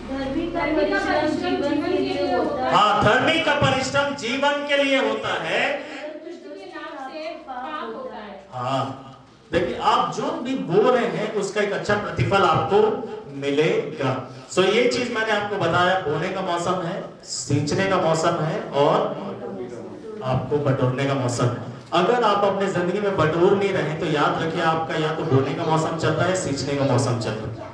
धर्मी का परिश्रम जीवन के लिए होता है, हाँ, धर्मी का परिश्रम जीवन के लिए होता है, हाँ। देखिए, आप जो भी बोल रहे हैं उसका एक अच्छा प्रतिफल आपको मिलेगा। सो ये चीज मैंने आपको बताया, बोने का मौसम है, सींचने का मौसम है, और आपको बटोरने का मौसम है। अगर आप अपने जिंदगी में बटोर नहीं रहे तो याद रखिए, आपका या तो बोने का मौसम चल रहा है, सींचने का मौसम चल रहा है।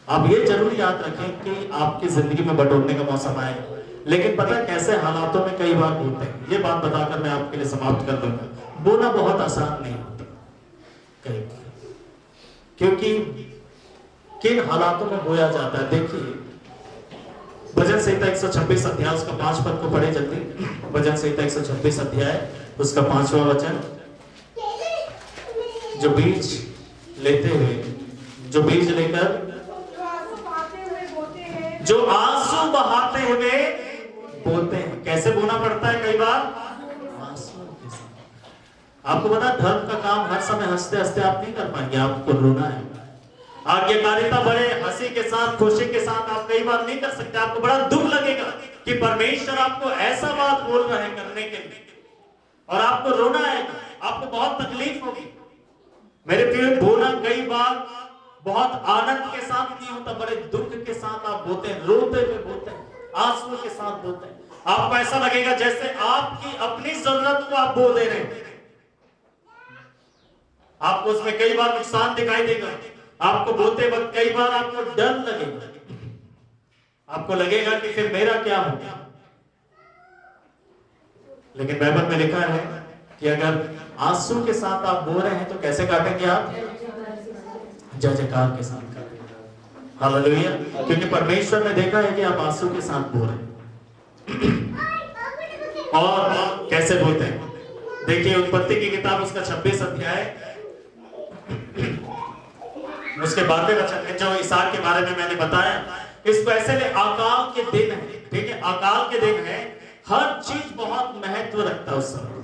आप ये जरूर याद रखें कि आपकी जिंदगी में बटोरने का मौसम आएगा, लेकिन पता है कैसे हालातों में कई बार होते हैं। ये बात बताकर मैं आपके लिए समाप्त कर दूंगा। बोना बहुत आसान नहीं होता कई बार, क्योंकि किन हालातों में बोया जाता है। देखिए, भजन संहिता 126 अध्याय उसका 5 पद को पढ़े जल्दी। भजन संहिता 126 अध्याय उसका 5वां वचन, जो बीज लेते हुए, जो बीज लेकर, जो आंसू बहाते हुए बोते हैं। कैसे बोना पड़ता है कई बार? आंसू के साथ। आपको पता है धर्म का काम हर समय हंसते हंसते आप नहीं कर पाएंगे, आपको रोना है। आज्ञाकारिता बड़े हंसी के साथ, खुशी के साथ आप कई बार नहीं कर सकते। आपको बड़ा दुख लगेगा कि परमेश्वर आपको ऐसा बात बोल रहे हैं करने के लिए, और आपको रोना आएगा, आपको बहुत तकलीफ होगी। मेरे प्रिय, बोना कई बार बहुत आनंद के साथ नहीं होता, बड़े दुख के साथ आप बोते हैं, रोते हुए बोते हैं, आंसू के साथ बोते हैं। आपको ऐसा लगेगा जैसे आपकी अपनी जरूरत को आप बो दे रहे हैं। आपको उसमें कई बार नुकसान दिखाई देगा। आपको बोते वक्त कई बार आपको डर लगेगा, आपको लगेगा कि फिर मेरा क्या होगा। लेकिन बाइबल में लिखा है कि अगर आंसू के साथ आप बो रहे हैं तो कैसे काटेंगे आप? जय जयकार के साथ काटेंगे। हालेलुया। क्योंकि परमेश्वर ने देखा है कि आप आंसू के साथ बो रहे हैं। और कैसे बोलते हैं? देखिए उत्पत्ति की किताब उसका 26 अध्याय उसके 12वें वचन में जो इसहाक के बारे में मैंने बताया, इसको ऐसे ले, अकाल के दिन है, ठीक है, अकाल के दिन है। हर चीज बहुत महत्व रखता है उस समय।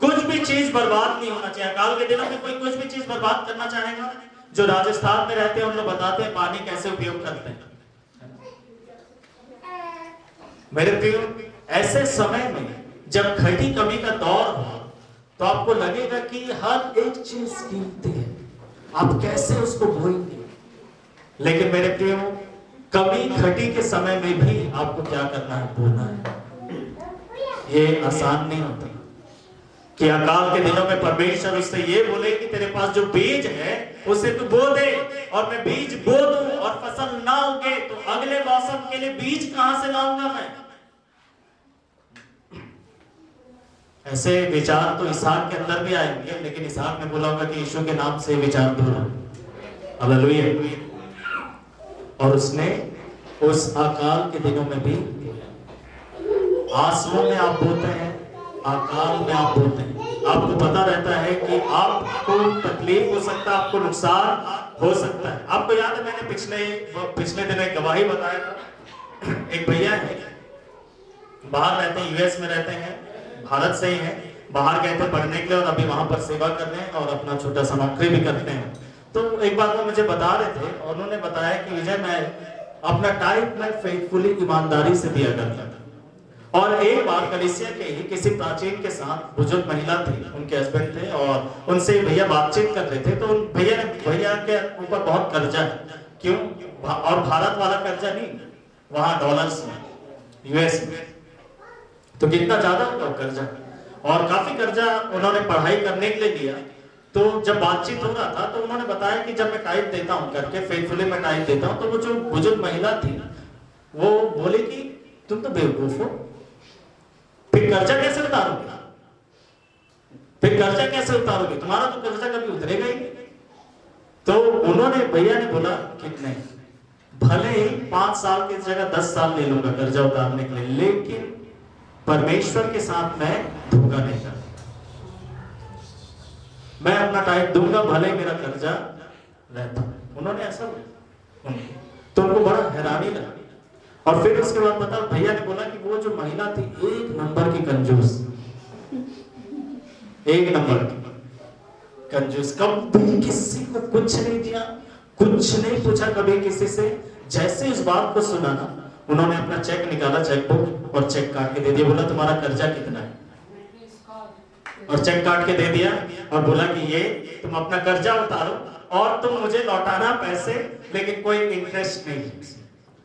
कुछ भी चीज बर्बाद नहीं होना चाहिए। अकाल के दिनों में कोई कुछ भी चीज बर्बाद करना चाहेगा? जो राजस्थान में रहते हैं उन लोग बताते हैं पानी कैसे उपयोग करते हैं। मेरे प्रियो, ऐसे समय में जब घटी कमी का दौर हो तो आपको लगेगा कि हर एक चीज कीमती है, आप कैसे उसको बोएंगे। लेकिन मेरे प्रियो, कमी घटी के समय में भी आपको क्या करना है? बोना है। ये आसान नहीं होता कि अकाल के दिनों में परमेश्वर उससे ये बोले कि तेरे पास जो बीज है उसे तू बो दे, और मैं बीज बो दूं और फसल ना उगे तो अगले मौसम के लिए बीज कहां से लाऊंगा मैं? ऐसे विचार तो इसहाक के अंदर भी आएंगे, लेकिन इसहाक ने बोला होगा कि यीशु के नाम से विचार दूर हो। हालेलुया। और उसने उस अकाल के दिनों में भी, आंसुओं में आप बोते हैं, अकाल में आप बोते हैं। आपको पता रहता है कि आपको तकलीफ हो सकता है, आपको नुकसान हो सकता है। आपको याद है मैंने पिछले दिन एक गवाही बताया था। एक भैया है, बाहर रहते हैं, यूएस में रहते हैं, भारत से ही हैं, बाहर गए थे पढ़ने के लिए और अभी वहां पर सेवा कर रहे हैं और अपना छोटा सा नौकरी भी करते हैं। तो एक बार वो मुझे बता रहे थे और उन्होंने बताया कि विजय, मैं अपना टाइप में फेथफुली, ईमानदारी से दिया करता था। और एक बार कलीसिया के ही किसी प्राचीन के साथ बुजुर्ग महिला थी, उनके हस्बैंड थे, और उनसे भैया बातचीत कर रहे थे। तो भैया के ऊपर बहुत कर्जा है। क्यों? और भारत वाला कर्जा नहीं, वहां डॉलर्स में, यूएस में। तो कितना ज्यादा होगा कर्जा, और काफी कर्जा उन्होंने पढ़ाई करने के लिए लिया। तो जब बातचीत हो रहा था तो उन्होंने बताया कि जब मैं टाइप देता हूं करके, फेथफुली मैं टाइप देता हूं, तो वो जो बुजुर्ग महिला थी वो बोले कि तुम तो बेवकूफ हो, फिर कर्जा कैसे उतारोगे? फिर कर्जा कैसे उतारोगे? तुम्हारा तो कर्जा कभी उतरेगा ही नहीं। तो उन्होंने, भैया ने बोला कि नहीं, भले ही 5 साल की जगह 10 साल ले लूंगा कर्जा उतारने के लिए, लेकिन परमेश्वर के साथ मैं धोखा नहीं करूंगा। मैं अपना टाइप दूंगा, भले मेरा कर्जा रहता। उन्होंने ऐसा बोला, तो उनको बड़ा हैरानी लगा। और फिर उसके बाद बता, भैया ने बोला कि वो जो महिला थी, एक नंबर की कंजूस, एक नंबर की कंजूस। कभी किसी को कुछ नहीं दिया, कुछ नहीं पूछा कभी किसी से। जैसे इस बात को सुना ना, उन्होंने अपना चेक निकाला, चेक बुक, और चेक काट के दे दिया। बोला तुम्हारा कर्जा कितना है, और चेक काट के दे दिया और बोला कि ये तुम अपना कर्जा उतारो और तुम मुझे लौटाना पैसे, लेकिन कोई इंटरेस्ट नहीं।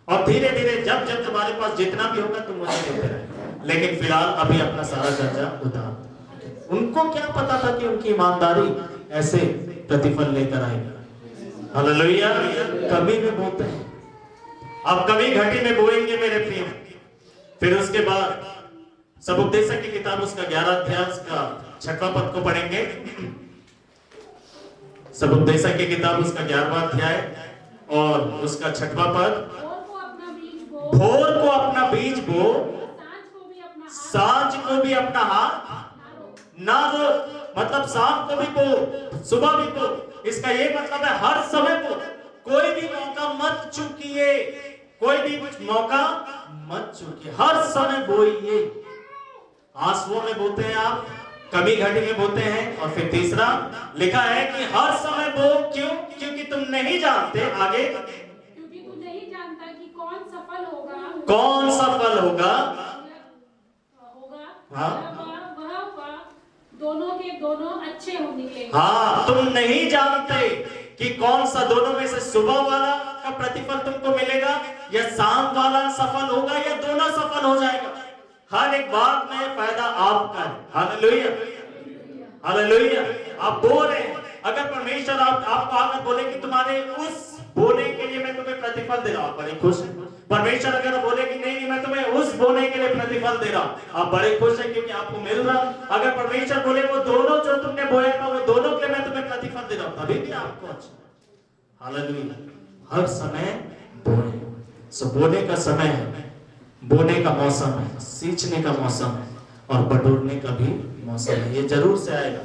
और धीरे धीरे जब जब तुम्हारे पास जितना भी होगा तुम मुझे देते रहे, लेकिन फिलहाल अभी अपना सारा कर्जा उतार। उनको क्या पता था कि उनकी ईमानदारी ऐसे प्रतिफल लेकर आएगा। हालेलुया। कभी में बोते हैं, अब कभी घटी में बोएंगे मेरे प्रिय। फिर उसके बाद समुपदेशक की किताब उसका 11 अध्याय उसका 6वां पद को पढ़ेंगे। समुपदेशक की किताब उसका 11वां अध्याय और उसका 6वां पद। भोर को अपना बीज बो, सांझ को भी अपना हाथ ना वो मतलब शाम को भी बो, सुबह भी बो। इसका ये मतलब है हर समय बो, कोई भी मौका मत चूकिए, कोई भी मौका मत चूकिए, हर समय बोइए। आंसुओं में बोते हैं आप, कभी घड़ी में बोते हैं। और फिर तीसरा लिखा है कि हर समय बो, क्यों? क्योंकि तुम नहीं जानते, आगे, क्योंकि तू नहीं जानता कि कौन सफल होगा, कौन सफल होगा, हाँ, वह दोनों के दोनों अच्छे होंगे। हाँ, तुम नहीं जानते कि कौन सा दोनों में से सुबह वाला का प्रतिफल तुमको मिलेगा या शाम वाला सफल होगा या दोनों सफल हो जाएगा। हर एक बात में फायदा आपका है। Hallelujah, hallelujah. आप बोल रहे हैं, अगर परमेश्वर आपको आकर बोले कि तुम्हारे उस बोने के लिए मैं तुम्हें प्रतिफल दे रहा हूं, बड़े खुश हैं। परमेश्वर अगर बोले कि नहीं मैं तुम्हें उस बोने के लिए प्रतिफल दे रहा हूं, आप बड़े खुश हैं क्योंकि आपको मिल रहा। अगर परमेश्वर बोले वो दोनों जो तुमने बोया था वो दोनों के लिए मैं तुम्हें प्रतिफल दे रहा हूं, तभी भी आपको अच्छा। हालेलुया। हर समय बोए, सो बोने का समय है, बोने का मौसम है, सींचने का मौसम है और बटोरने का भी मौसम है। ये जरूर से आएगा,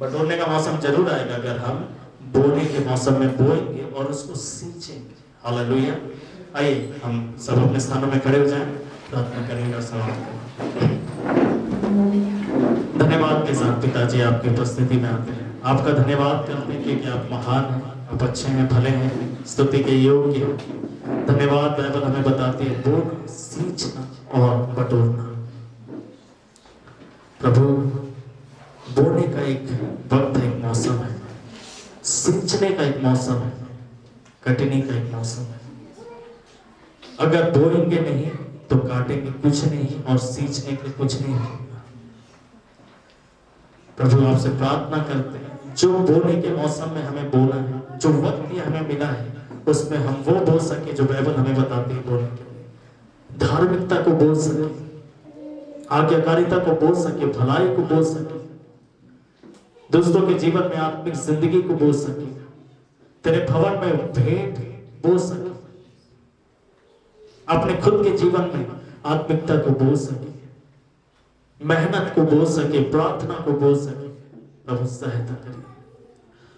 बटोरने का मौसम जरूर आएगा अगर हम बोने के मौसम में बोएंगे और उसको सींचेंगे। हालेलुया। आइए हम सब अपने स्थानों में खड़े हो जाएं, प्रार्थना करेंगे और समाप्त करेंगे। धन्यवाद के साथ पिताजी आपकी उपस्थिति में आते हैं, आपका धन्यवाद करते हैं क्योंकि आप महान हैं, आप अच्छे हैं, भले हैं, स्तुति के योग्य हैं। धन्यवाद, बाइबल हमें बताती है बोना, सींचना और बटोरना। प्रभु, बोने का एक वक्त है, एक मौसम है, सींचने का एक मौसम है, कटने का एक मौसम है। अगर बोएंगे नहीं तो काटेंगे कुछ नहीं और सींचने के कुछ नहीं होगा। प्रभु आपसे प्रार्थना करते हैं जो बोने के मौसम में हमें बोना है, जो वक्त ये हमें मिला है उसमें हम वो बोल सके जो बाइबल हमें बताती है बोलने के लिए। धार्मिकता को बोल सके, आज्ञाकारिता को बोल सके, भलाई को बोल सके, दोस्तों के जीवन में आत्मिक जिंदगी को बोल सके, तेरे भवन में भेंट बोल सके, अपने खुद के जीवन में आत्मिकता को बोल सके, मेहनत को बोल सके, प्रार्थना को बोल सके। प्रभु सहायता करिए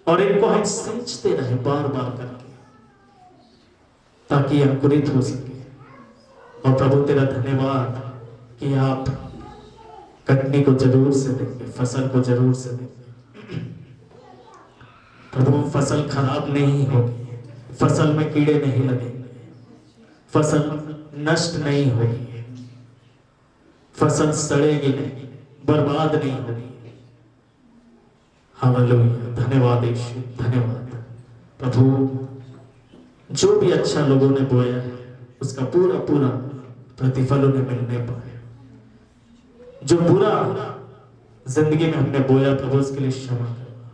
और इनको हम सींचते रहे बार बार करके ताकि अंकुरित हो सके। और प्रभु तेरा धन्यवाद कि आप कटनी को जरूर से देंगे, फसल को जरूर से देंगे। प्रभु फसल खराब नहीं होगी, फसल में कीड़े नहीं लगेंगे, फसल नष्ट नहीं होगी, फसल सड़ेगी नहीं, बर्बाद नहीं होगी। हालेलुया। धन्यवाद यीशु, धन्यवाद प्रभु। जो भी अच्छा लोगों ने बोया है उसका पूरा पूरा प्रतिफल उन्हें मिलने पाए। जो बुरा जिंदगी में हमने बोया प्रभु उसके लिए क्षमा करना,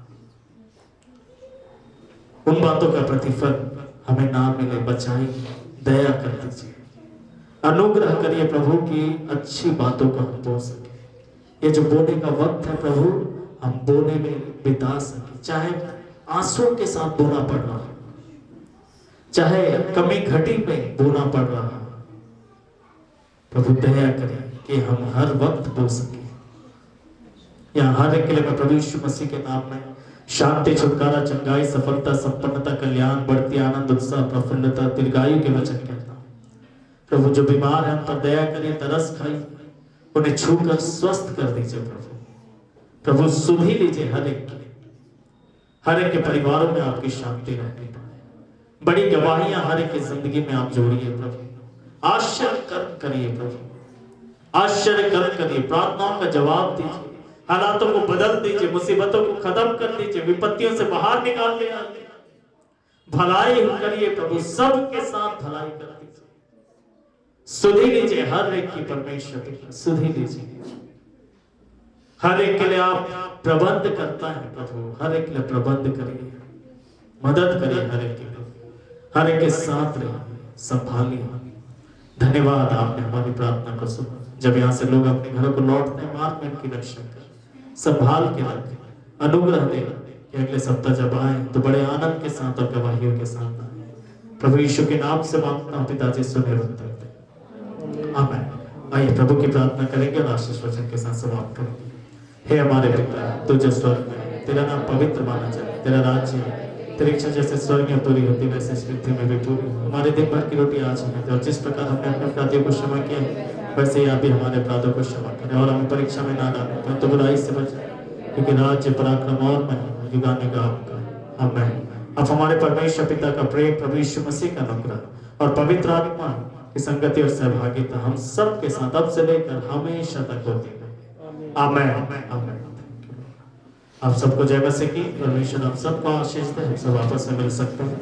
उन बातों का प्रतिफल हमें ना मिले, बचाइए, दया कर दीजिए, अनुग्रह करिए प्रभु की अच्छी बातों को हम बोल सके। ये जो बोने का वक्त है प्रभु हम बोने में बिता सके, चाहे आंसुओं के साथ बोना पड़ रहा हो, चाहे कमी घटी में बोना पड़ रहा हो। प्रभु दया करें कि हम हर वक्त बोल सके। यहाँ हर एक के लिए मैं प्रभु यीशु मसीह के नाम में शांति, छुटकारा, चंगाई, सफलता, संपन्नता, कल्याण, बढ़ती आनंद, उत्साह, प्रफुल्लता, दीर्घायु के वचन कहता हूँ। प्रभु जो बीमार है उन पर दया करिए, तरस खाइए, उन्हें छूकर स्वस्थ कर दीजिए। प्रभु सुधी लीजिए हर एक के परिवारों में आपकी शांति रहने पाए। बड़ी गवाहियां हर एक की जिंदगी में आप जोड़िए प्रभु। आश्चर्य कर्म करिए प्रभु, आश्चर्य कर्म करिए, प्रार्थनाओं का जवाब दीजिए, हालातों को बदल दीजिए, मुसीबतों को खत्म कर दीजिए, विपत्तियों से बाहर निकाल ले आइए। भलाई करिए प्रभु, सबके साथ भलाई कर दीजिए। सुधी लीजिए हर एक की परमेश्वर, सुधी लीजिए। हर एक के लिए आप प्रबंध करता है प्रभु, हर एक के लिए प्रबंध करिए, मदद करिए हर एक की, हर एक के साथ रहिए, संभालिए। धन्यवाद आपने हमारी प्रार्थना को सुना। जब यहाँ से लोग अपने घरों को लौटते हैं, मार्ग में इनकी रक्षा कर, संभाल के रखें, अनुग्रह देना कि अगले सप्ताह जब आए तो बड़े आनंद के साथ और गवाहियों के साथ आए। प्रभु यीशु के नाम से मांगता हूँ पिताजी, सुने आमीन। आइए प्रभु की प्रार्थना करेंगे और आशीष वचन के साथ समाप्त करेंगे। हे हमारे पिता तू जो स्वर्ग में है, तेरा नाम पवित्र माना जाए, तेरा राज्य है, तेरी इच्छा जैसे स्वर्ग में पूरी होती वैसे इस पृथ्वी में भी पूरी हो। हमारे दिन भर की रोटी आज हमें दे और जिस प्रकार हमने अपने अपराधियों को क्षमा किया वैसे ही आप भी हमारे अपराधों को क्षमा करें और हमें परीक्षा में ना डालें परंतु बुराई से बचाएं, क्योंकि राज्य पराक्रम और महिमा युगाने का आपका है। आमीन। अब हमारे परमेश्वर पिता का प्रेम, प्रभु यीशु मसीह का अनुग्रह और पवित्र आत्मा की संगति और सहभागिता हम सब के साथ अब से लेकर हमेशा तक होती है। आमीन। आमीन। आप सबको जय मसीह की। परमेश्वर आप सबको आशीष दे। हम सब आपस में मिल सकते हैं।